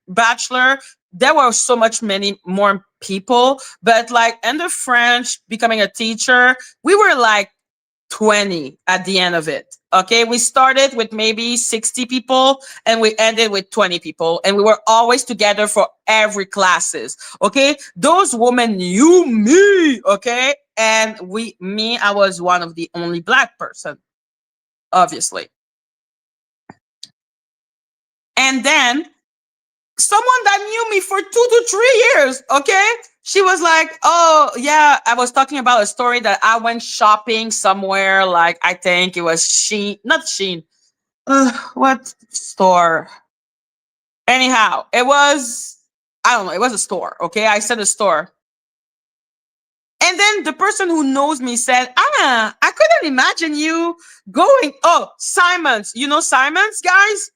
bachelor, there were so many more people. But like in the French, becoming a teacher, we were like 20 at the end of it. Okay, we started with maybe 60 people and we ended with 20 people, and we were always together for every classes. Okay, those women knew me. Okay, and I was one of the only Black person, obviously. And then someone that knew me for 2 to 3 years, okay, she was like, oh yeah, I was talking about a story that I went shopping somewhere, like I think it was Shein, not Shein, what store? Anyhow, it was, I don't know, it was a store, okay, I said a store. And then the person who knows me said, I couldn't imagine you going, oh, Simon's, you know Simon's, guys?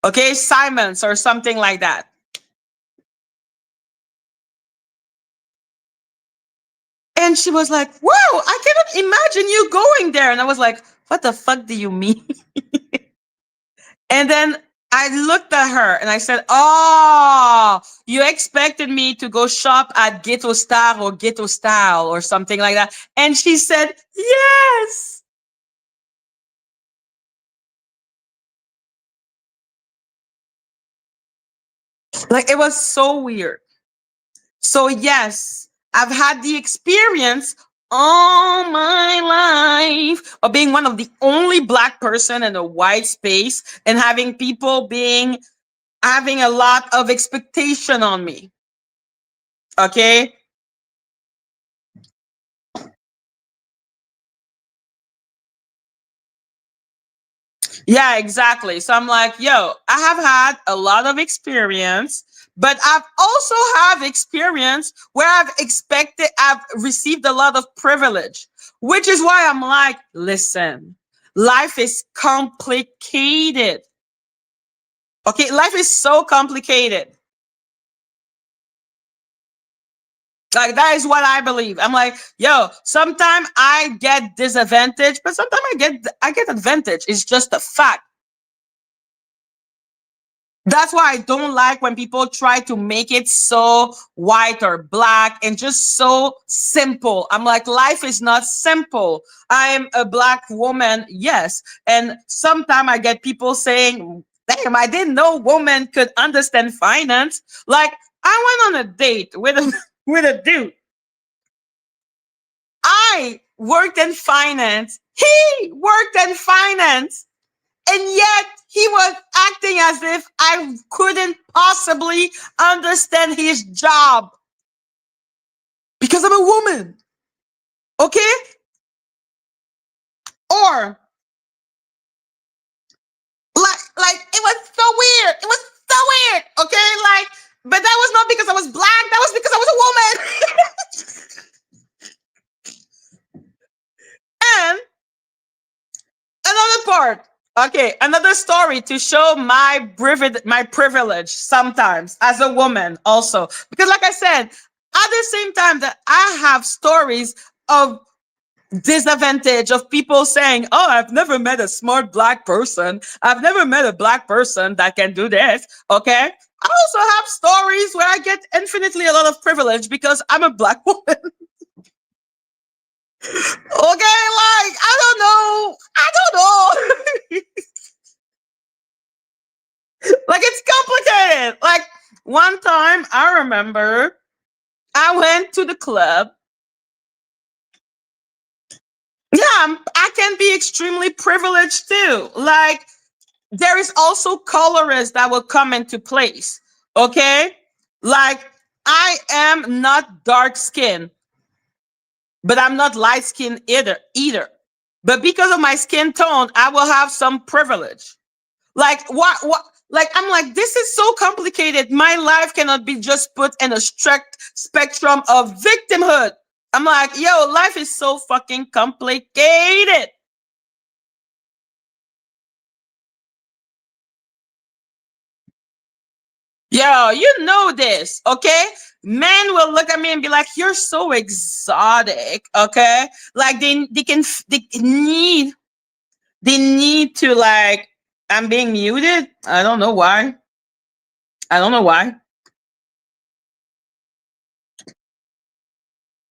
Okay, Simon's or something like that. And she was like, wow, I cannot imagine you going there. And I was like, what the fuck do you mean? And then I looked at her and I said, oh, you expected me to go shop at Ghetto Star or Ghetto Style or something like that. And she said, yes. Like, it was so weird. So yes, I've had the experience all my life of being one of the only Black person in a white space and having people having a lot of expectation on me. Okay? Yeah, exactly. So I'm like, yo, I have had a lot of experience, But I've also have experience where I've received a lot of privilege, which is why I'm like, listen, life is complicated. Okay, life is so complicated. Like, that is what I believe. I'm like, yo, sometimes I get disadvantage, but sometimes I get advantage. It's just a fact. That's why I don't like when people try to make it so white or black and just so simple. I'm like, life is not simple. I am a black woman, yes. And sometimes I get people saying, damn, I didn't know women could understand finance. Like, I went on a date with with a dude. I worked in finance. He worked in finance. And yet he was acting as if I couldn't possibly understand his job because I'm a woman. Okay? Or like it was so weird. It was so weird. Okay? Like, but that was not because I was black. That was because I was a woman. And another part. Okay, another story to show my privilege sometimes as a woman also. Because like I said, at the same time that I have stories of disadvantage of people saying, oh, I've never met a smart black person. I've never met a black person that can do this. Okay. I also have stories where I get infinitely a lot of privilege because I'm a black woman. Okay, like I don't know. Like, it's complicated. Like, one time I remember I went to the club. Yeah, I can be extremely privileged too. Like, there is also colorists that will come into place. Okay, like, I am not dark skinned, but I'm not light skinned either. But because of my skin tone, I will have some privilege. Like, what? Like, I'm like, this is so complicated. My life cannot be just put in a strict spectrum of victimhood. I'm like, yo, life is so fucking complicated. Yo, you know this, okay? Men will look at me and be like, you're so exotic, okay? Like, they need to, like, I'm being muted. I don't know why. I don't know why.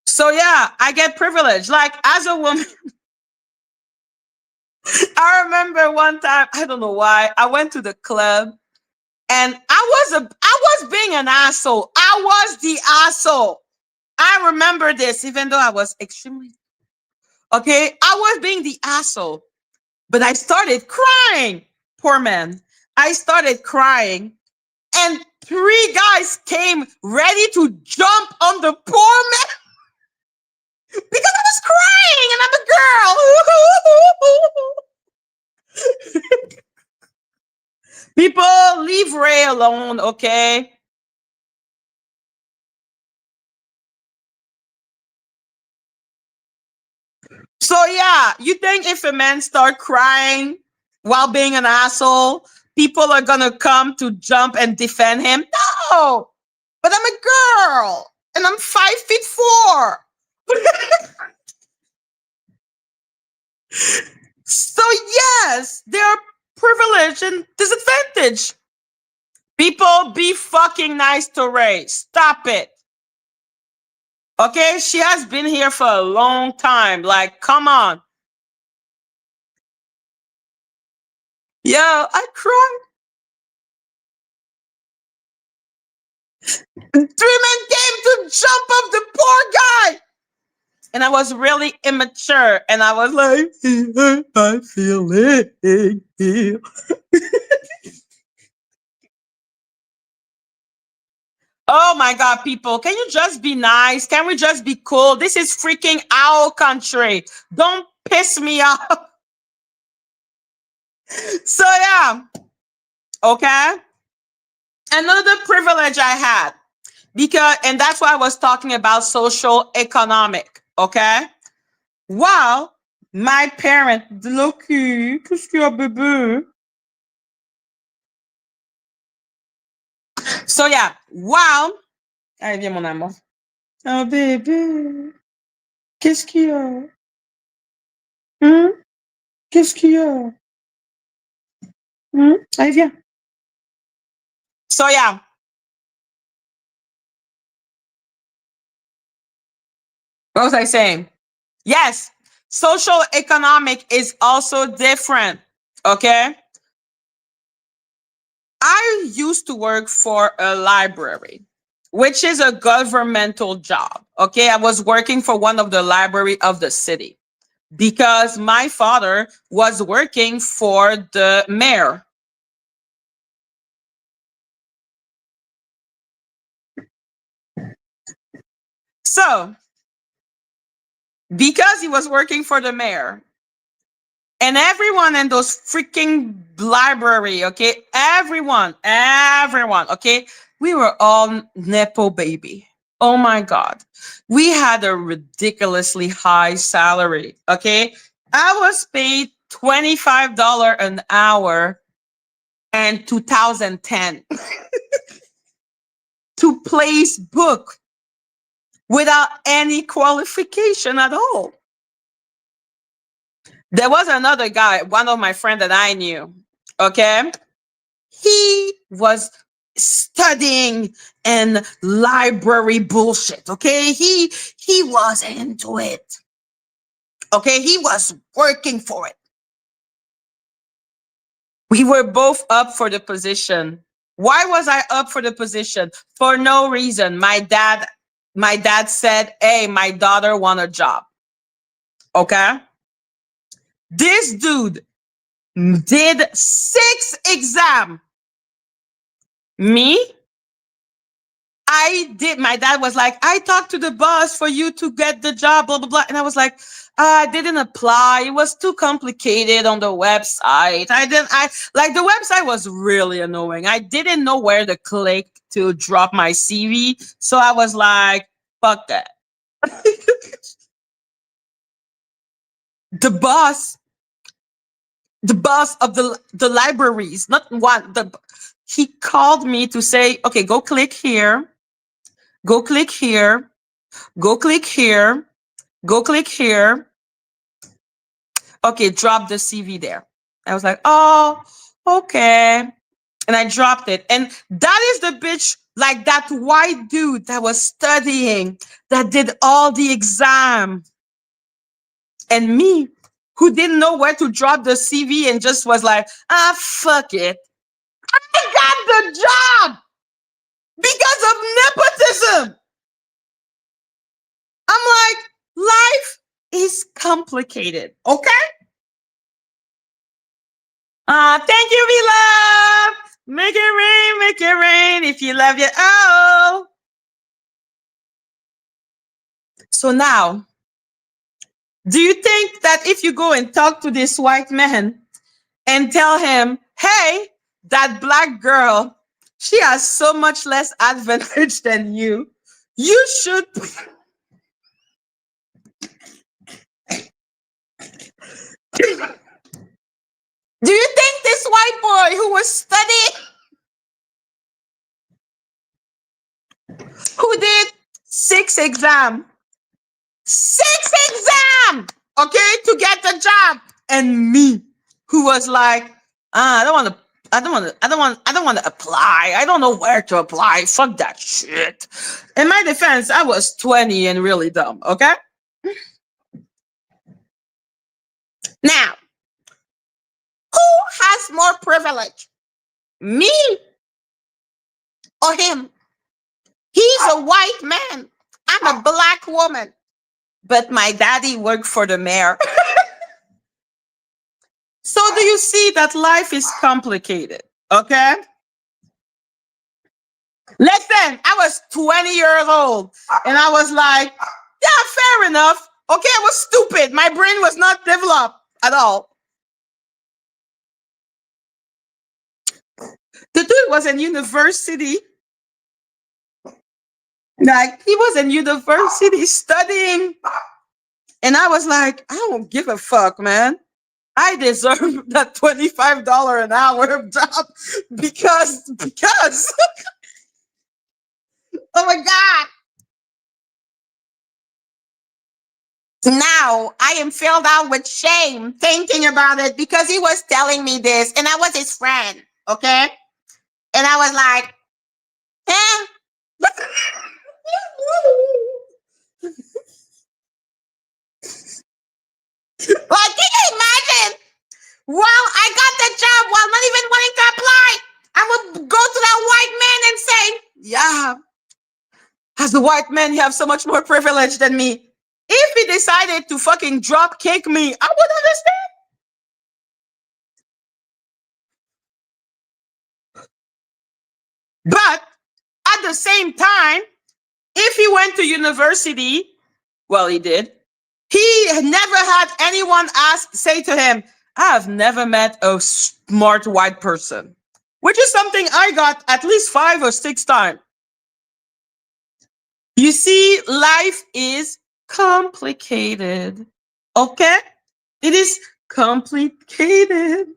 So yeah, I get privilege. Like, as a woman, I remember one time, I don't know why, I went to the club and I was being an asshole. I was the asshole. I remember this, even though I was extremely okay. I was being the asshole, but I started crying. Poor man. I started crying, and three guys came ready to jump on the poor man because I was crying and I'm a girl. People, leave Ray alone, okay? So yeah, you think if a man start crying while being an asshole, people are gonna come to jump and defend him? No, but I'm a girl and I'm 5'4". So yes, there are privilege and disadvantage. People, be fucking nice to Ray. Stop it. Okay, she has been here for a long time. Like, come on. Yo, I cried. Three men came to jump off the poor guy. And I was really immature. And I was like, I feel it. Oh my God, people, can you just be nice? Can we just be cool? This is freaking our country. Don't piss me off. So, yeah. Okay. Another privilege I had, because, and that's why I was talking about social economic, okay? While my parent, Lucky, qu'est-ce qu'il y a, bébé? So yeah, while, allez, viens mon amour. Oh bébé, qu'est-ce qu'il y a? Qu'est-ce qu'il y a? Allez, viens. So yeah. What was I saying? Yes, social economic is also different. Okay. I used to work for a library, which is a governmental job. Okay. I was working for one of the library of the city because my father was working for the mayor. So, because he was working for the mayor, and everyone in those freaking library, okay, everyone, okay, we were all Nepo baby. Oh my God. We had a ridiculously high salary, okay? I was paid $25 an hour in 2010 to place book without any qualification at all. There was another guy, one of my friends that I knew, okay? He was studying in library bullshit, okay? He was into it. Okay, he was working for it. We were both up for the position. Why was I up for the position? For no reason. My dad said, "Hey, my daughter want a job." Okay? This dude did 6 exams. Me, my dad was like, "I talked to the boss for you to get the job, blah, blah, blah." And I was like, I didn't apply. It was too complicated on the website. Like the website was really annoying. I didn't know where to click to drop my CV. So I was like, fuck that. the boss of the libraries, not one, he called me to say, okay, go click here, go click here, go click here, go click here. Okay, drop the CV there. I was like, oh, okay. And I dropped it. And that is the bitch, like that white dude that was studying, that did all the exam. And me, who didn't know where to drop the CV and just was like, fuck it. I got the job because of nepotism. I'm like, life is complicated, okay? Thank you, we love. Make it rain if you love your oh. So now, do you think that if you go and talk to this white man and tell him, hey, that black girl, she has so much less advantage than you should do you think this white boy who was studying, who did 6 exams, okay, to get the job, and me, who was like, I don't want to apply. I don't know where to apply. Fuck that shit. In my defense, I was 20 and really dumb, okay? Now, who has more privilege? Me or him? He's a white man. I'm a black woman. But my daddy worked for the mayor. So do you see that life is complicated? Okay? Listen, I was 20 years old and I was like, yeah, fair enough. Okay, I was stupid. My brain was not developed at all. The dude was in university. Like, he was in university studying. And I was like, I don't give a fuck, man. I deserve that $25 an hour job because oh my God. Now I am filled out with shame thinking about it because he was telling me this and I was his friend, okay? And I was like, eh. Like, can you imagine? Well, I got the job while not even wanting to apply. I would go to that white man and say, yeah, as a white man, you have so much more privilege than me. If he decided to fucking drop kick me, I would understand. But at the same time, if he went to university, well, he did. He never had anyone say to him, I have never met a smart white person, which is something I got at least 5 or 6 times. You see, life is complicated. Okay? It is complicated.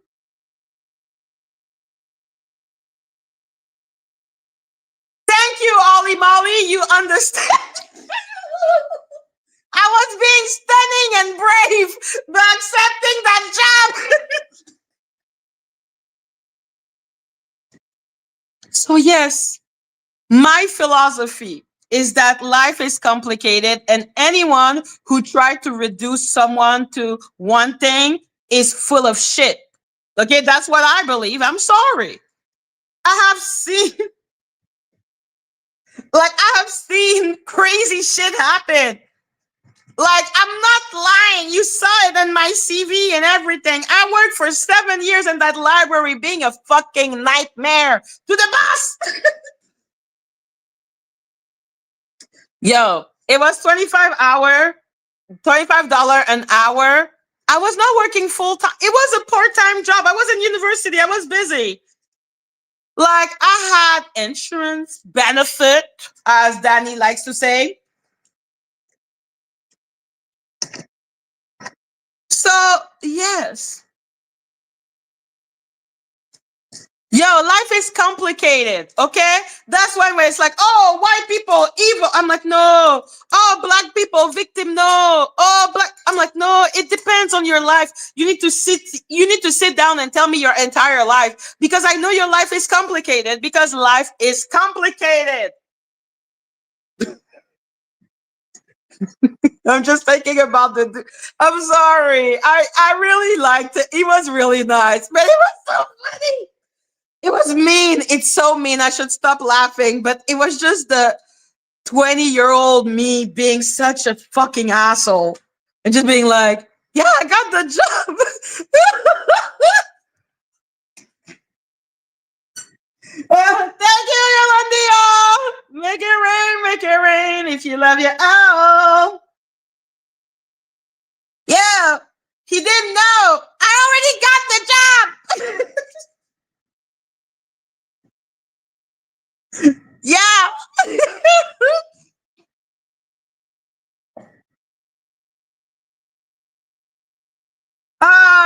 Thank you, Ollie Molly. You understand. I was being stunning and brave by accepting that job. So, yes, my philosophy is that life is complicated, and anyone who tried to reduce someone to one thing is full of shit. Okay, that's what I believe. I'm sorry. I have seen, I have seen crazy shit happen. Like, I'm not lying. You saw it in my CV and everything. I worked for 7 years in that library being a fucking nightmare to the boss. Yo, it was $25 an hour. I was not working full time. It was a part-time job. I was in university. I was busy. Like, I had insurance benefit, as Danny likes to say. So, yes. Yo, life is complicated, okay? That's why when it's like, oh, white people, evil. I'm like, no. Oh, black people, victim, no. Oh, black. I'm like, no, it depends on your life. You need to sit down and tell me your entire life because I know your life is complicated because life is complicated. I'm just thinking about I'm sorry. I really liked it. It was really nice, but it was so funny. It was mean. It's so mean. I should stop laughing. But it was just the 20-year-old me being such a fucking asshole and just being like, yeah, I got the job. Thank you, Yolandia. Make it rain if you love your owl. Yeah, he didn't know. I already got the job. Yeah.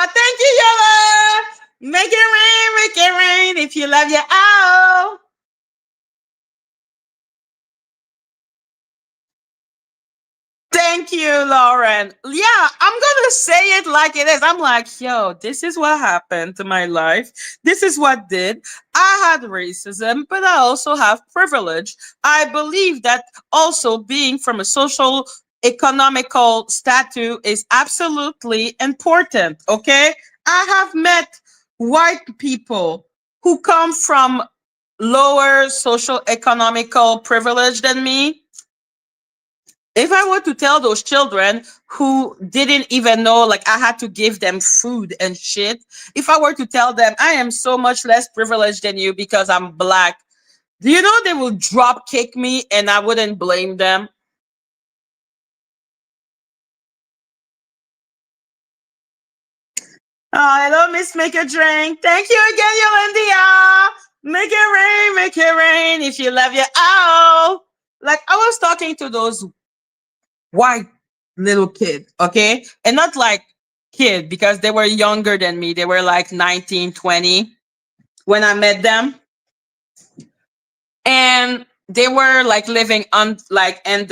Thank you, Yola. Make it rain if you love your owl. Thank you, Lauren. Yeah, I'm gonna say it like it is. I'm like, yo, this is what happened to my life. This is what did. I had racism, but I also have privilege. I believe that also being from a social economical status is absolutely important. Okay. I have met white people who come from lower social economical privilege than me. If I were to tell those children who didn't even know, like, I had to give them food and shit, if I were to tell them I am so much less privileged than you because I'm black, do you know they will drop kick me and I wouldn't blame them? Oh, hello, Miss Make a Drink. Thank you again, Yolandia. Make it rain if you love your owl. Like I was talking to those white little kid, okay? And not like kid because they were younger than me. They were like 19, 20 when I met them. And they were like living on like in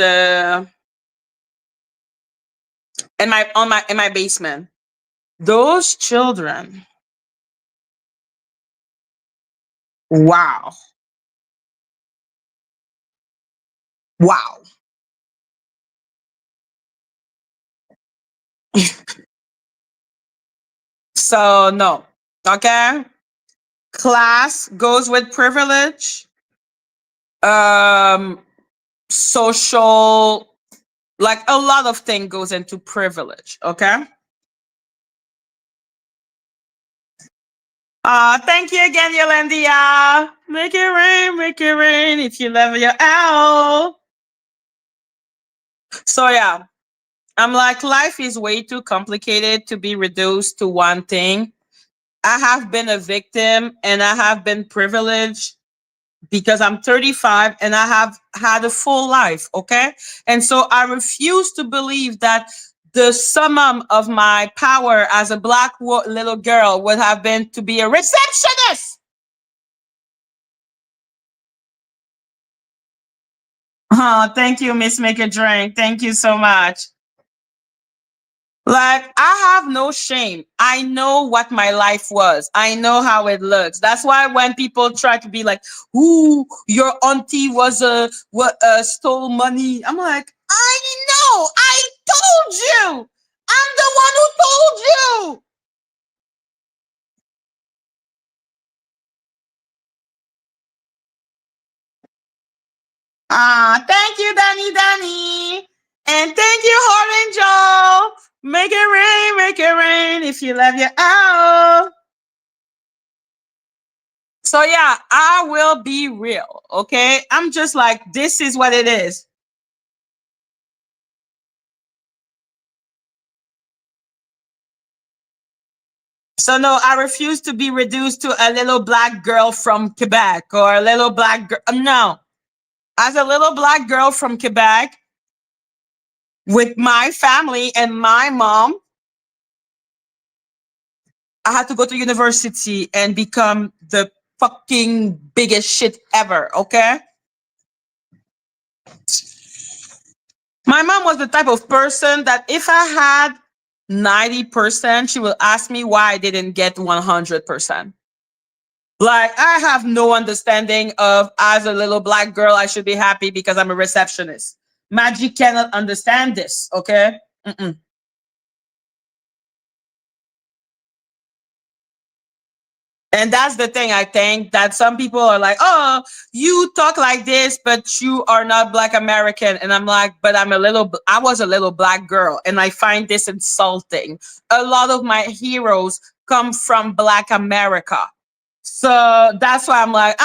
my basement. Those children. Wow. Wow. So no. Okay? Class goes with privilege. Um social, like a lot of things goes into privilege, okay? Thank you again, Yolandia. Make it rain if you love your owl. So yeah, I'm like, life is way too complicated to be reduced to one thing. I have been a victim and I have been privileged because I'm 35 and I have had a full life, okay? And so I refuse to believe that the summum of my power as a black little girl would have been to be a receptionist. Oh, thank you, Miss Make a Drink. Thank you so much. Like, I have no shame. I know what my life was. I know how it looks. That's why when people try to be like, "Ooh, your auntie was stole money," I'm like, I know. I told you. I'm the one who told you. Thank you, Danny. And thank you, Orange. Make it rain if you love your owl. So yeah, I will be real, okay? I'm just like, this is what it is. So no, I refuse to be reduced to a little black girl from Quebec or a little black girl. No. As a little black girl from Quebec with my family and my mom, I had to go to university and become the fucking biggest shit ever, okay? My mom was the type of person that if I had 90%, she will ask me why I didn't get 100%. Like, I have no understanding of, as a little black girl, I should be happy because I'm a receptionist. Madgie cannot understand this, okay? Mm-mm. And that's the thing, I think, that some people are like, oh, you talk like this, but you are not Black American. And I'm like, but I was a little black girl. And I find this insulting. A lot of my heroes come from Black America. So that's why I'm like,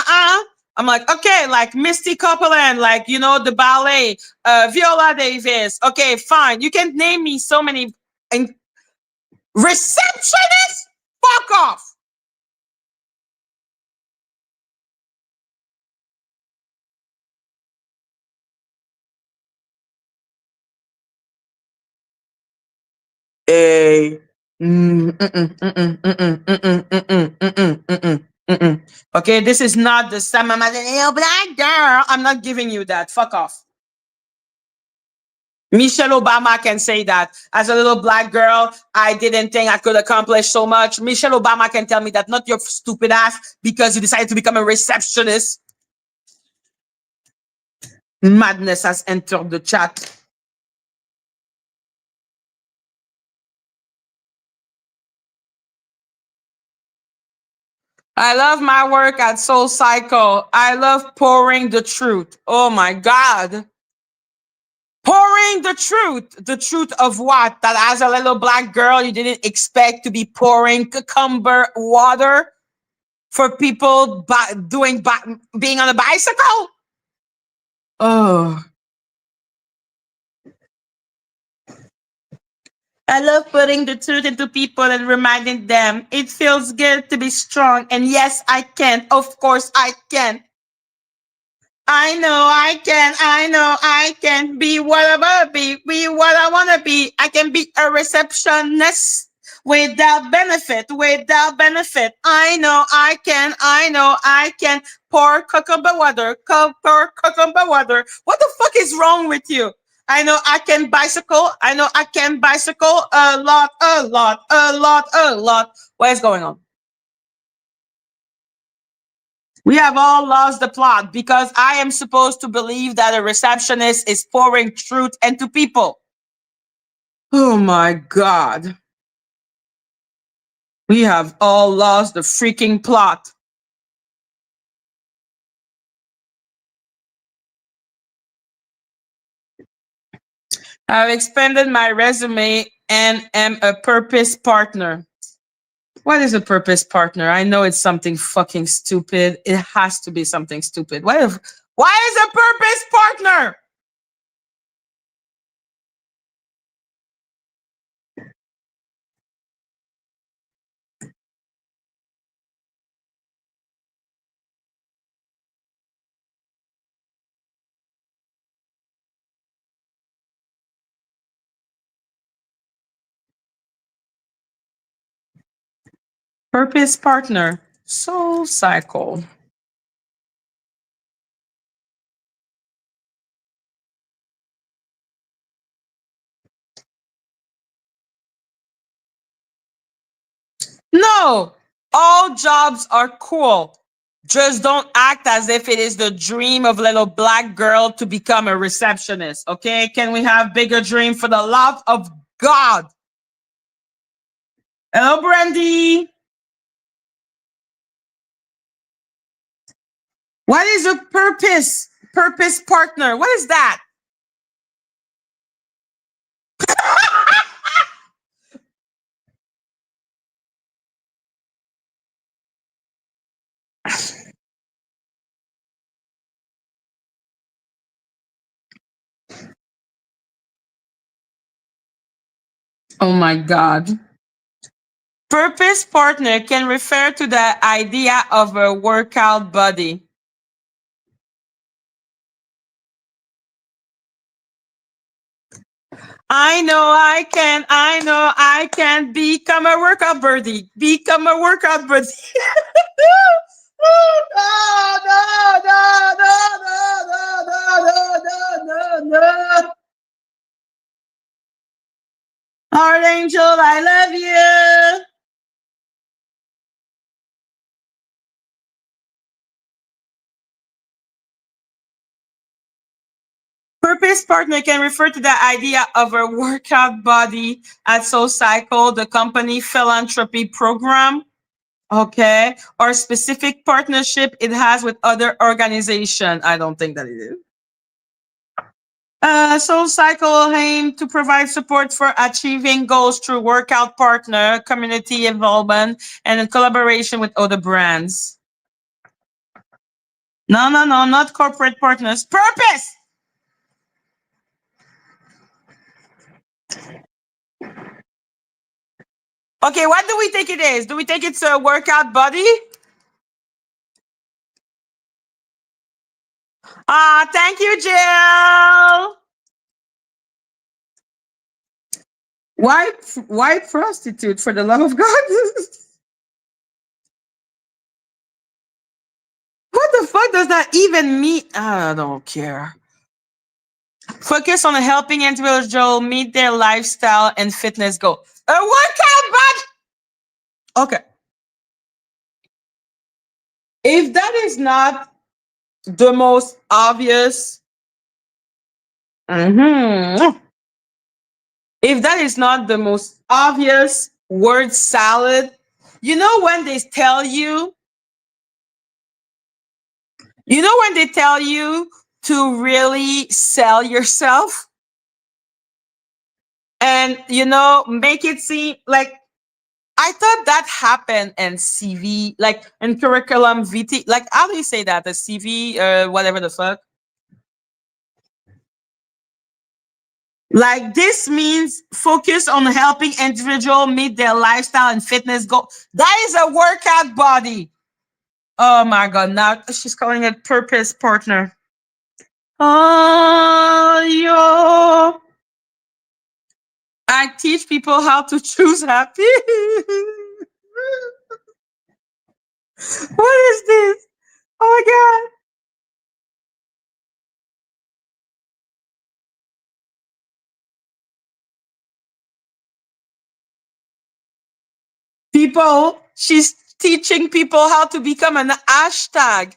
I'm like, okay, like Misty Copeland, like, you know, the ballet, Viola Davis. Okay, fine. You can name me so many. And receptionist? Fuck off. A Okay, this is not the same. I'm a little black girl. I'm not giving you that. Fuck off. Michelle Obama can say that. As a little black girl, I didn't think I could accomplish so much. Michelle Obama can tell me that, not your stupid ass, because you decided to become a receptionist. Madness has entered the chat. I love my work at Soul Cycle. I love pouring the truth. Oh my God. Pouring the truth of what? That as a little black girl, you didn't expect to be pouring cucumber water for people being on a bicycle? Oh. I love putting the truth into people and reminding them it feels good to be strong. And yes, I can. Of course, I can. I know I can. I know I can be what I want to be what I want to be. I can be a receptionist without benefit, without benefit. I know I can. I know I can. Pour cucumber water, pour cucumber water. What the fuck is wrong with you? I know I can bicycle. I know I can bicycle a lot, a lot, a lot, a lot. What is going on? We have all lost the plot because I am supposed to believe that a receptionist is pouring truth into people. Oh my God. We have all lost the freaking plot. I've expanded my resume and am a purpose partner. What is a purpose partner? I know it's something fucking stupid. It has to be something stupid. Why is a purpose partner? Purpose partner. Soul cycle. No, all jobs are cool. Just don't act as if it is the dream of little black girl to become a receptionist. Okay? Can we have bigger dream for the love of God? Hello, Brandy. What is a purpose partner? What is that? Oh my God. Purpose partner can refer to the idea of a workout buddy. I know I can. I know I can become a workout birdie. Become a workout birdie. No, no, no, no, no, no, no, no, no, no. Heart Angel, I love you. Purpose partner can refer to the idea of a workout body at Soul Cycle, the company philanthropy program, okay, or specific partnership it has with other organizations. I don't think that it is. Soul Cycle aim to provide support for achieving goals through workout partner, community involvement, and in collaboration with other brands. No, no, no, not corporate partners. Purpose! Okay, what do we think it is? Do we think it's a workout buddy? Thank you, Jill. Why prostitute for the love of God? What the fuck does that even mean? I don't care. Focus on helping individuals meet their lifestyle and fitness goal. A workout buddy. Okay. If that is not the most obvious, if that is not the most obvious word salad, you know when they tell you, when they tell you to really sell yourself and, make it seem like, I thought that happened in CV, like in curriculum vitae. Like, how do you say that? The CV, whatever the fuck. Like this means focus on helping individual meet their lifestyle and fitness goal. That is a workout body. Oh my God! Now she's calling it purpose partner. Oh, yo! I teach people how to choose happy. What is this? Oh my God! People, she's teaching people how to become an hashtag.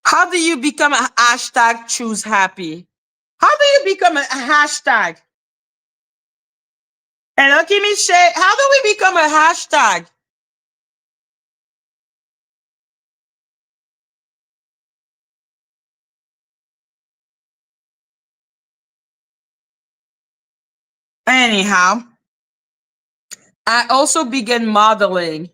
How do you become a hashtag choose happy? How do you become a hashtag? Hello, Kimi Shay. How do we become a hashtag? Anyhow, I also began modeling.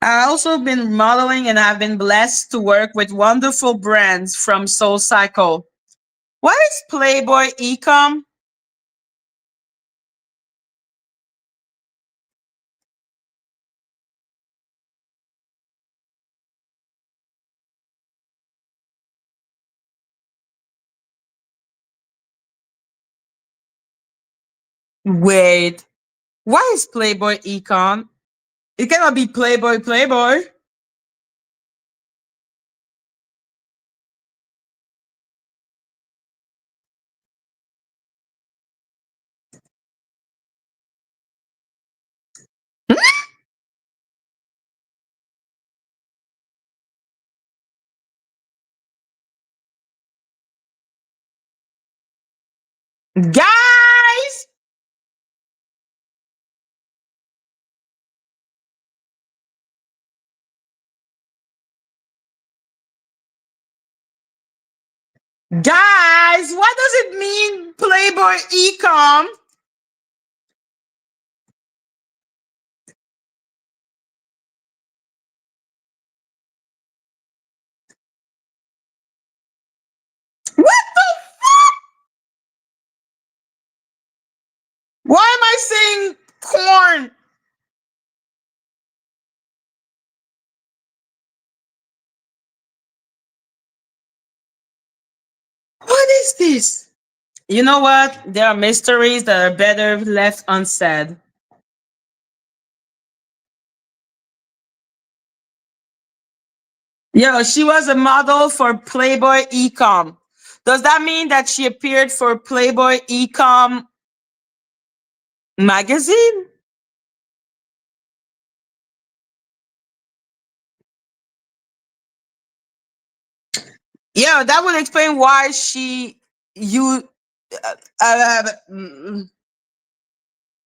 I also been modeling and I've been blessed to work with wonderful brands from Soul Cycle. What is Playboy Ecom? Wait, what is Playboy Ecom? It cannot be Playboy. Guys, guys, what does it mean Playboy Ecom? What the fuck? Why am I saying porn? What is this? You know what? There are mysteries that are better left unsaid. Yo, she was a model for Playboy Ecom. Does that mean that she appeared for Playboy Ecom magazine? Yeah, that would explain why she you it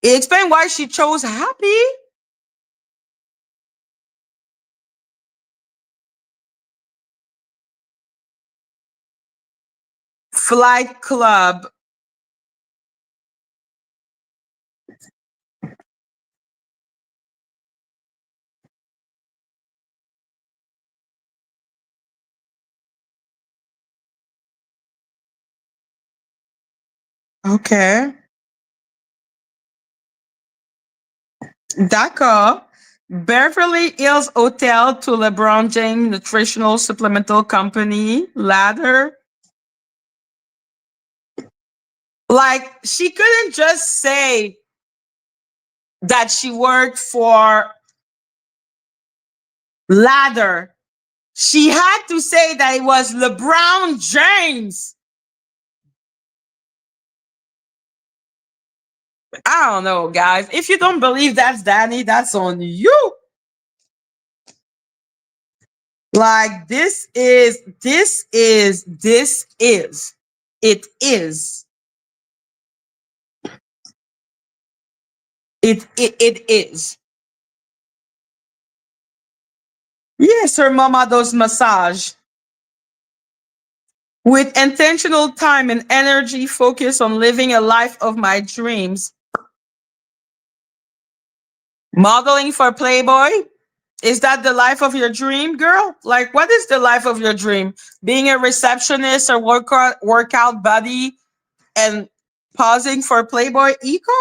explain why she chose happy. Flight Club. Okay. D'accord. Beverly Hills Hotel to LeBron James Nutritional Supplemental Company. Ladder. Like, she couldn't just say that she worked for Ladder. She had to say that it was LeBron James. I don't know, guys. If you don't believe that's Dani, that's on you. Like, it is. It is. Yes, her mama does massage. With intentional time and energy, focus on living a life of my dreams. Modeling for Playboy? Is that the life of your dream, girl? Like, what is the life of your dream? Being a receptionist or workout buddy and pausing for Playboy Eco?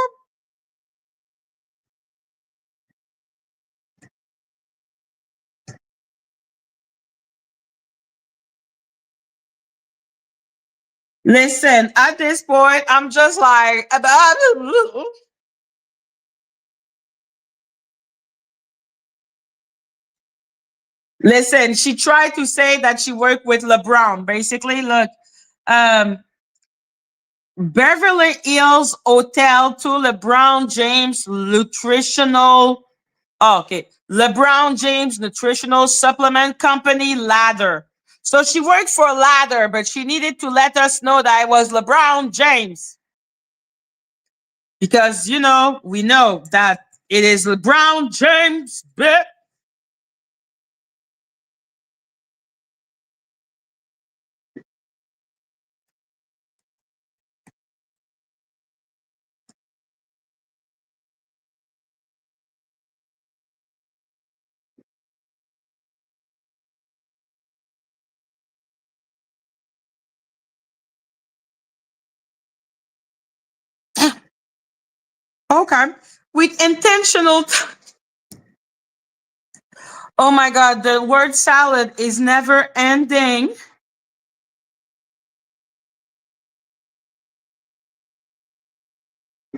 Listen, at this point, I'm just like, listen, she tried to say that she worked with LeBron. Basically, look, um, Beverly Hills Hotel to LeBron James Nutritional. Oh, okay. LeBron James Nutritional Supplement Company Ladder. So she worked for Ladder, but she needed to let us know that it was LeBron James. Because, you know, we know that it is LeBron James. Okay. With intentional. Oh my God, the word salad is never ending.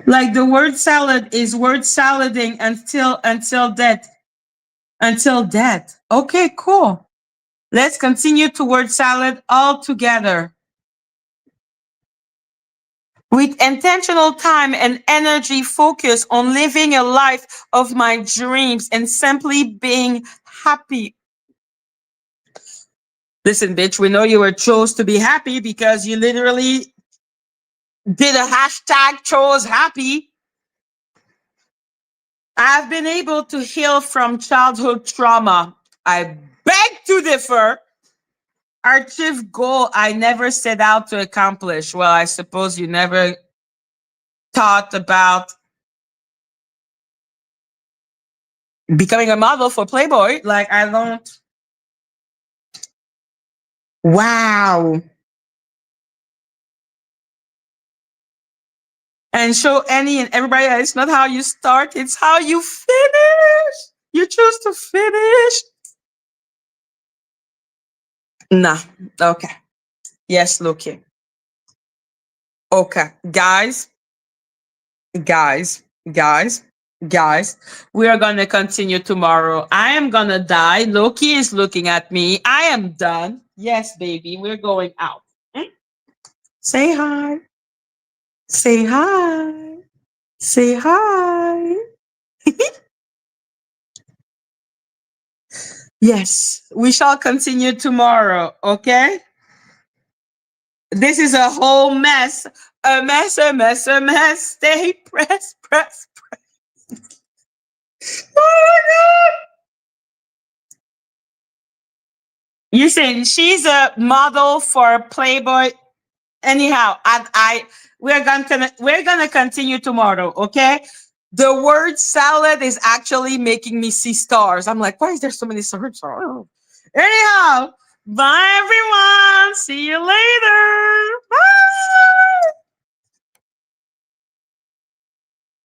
Like the word salad is word salading until death. Until death. Okay, cool. Let's continue to word salad all together. With intentional time and energy, focus on living a life of my dreams and simply being happy. Listen, bitch, we know you were chose to be happy because you literally did a hashtag chose happy. I've been able to heal from childhood trauma. I beg to differ. Our chief goal I never set out to accomplish. Well, I suppose you never thought about becoming a model for Playboy. Like, I don't. Wow. And show Annie and everybody that it's not how you start, it's how you finish. You choose to finish. Nah. Okay. Yes, Loki. Okay. Guys, guys, guys, we are going to continue tomorrow. I am going to die. Loki is looking at me. I am done. Yes, baby, we're going out. Mm. Say hi. Say hi. Say hi. Yes, we shall continue tomorrow. Okay. This is a whole mess. A mess, a mess, a mess. Stay press, press, press. Oh my God. You're saying she's a model for Playboy. Anyhow, we're gonna continue tomorrow, okay? The word salad is actually making me see stars. I'm like, why is there so many stars? Anyhow, bye everyone. See you later. Bye.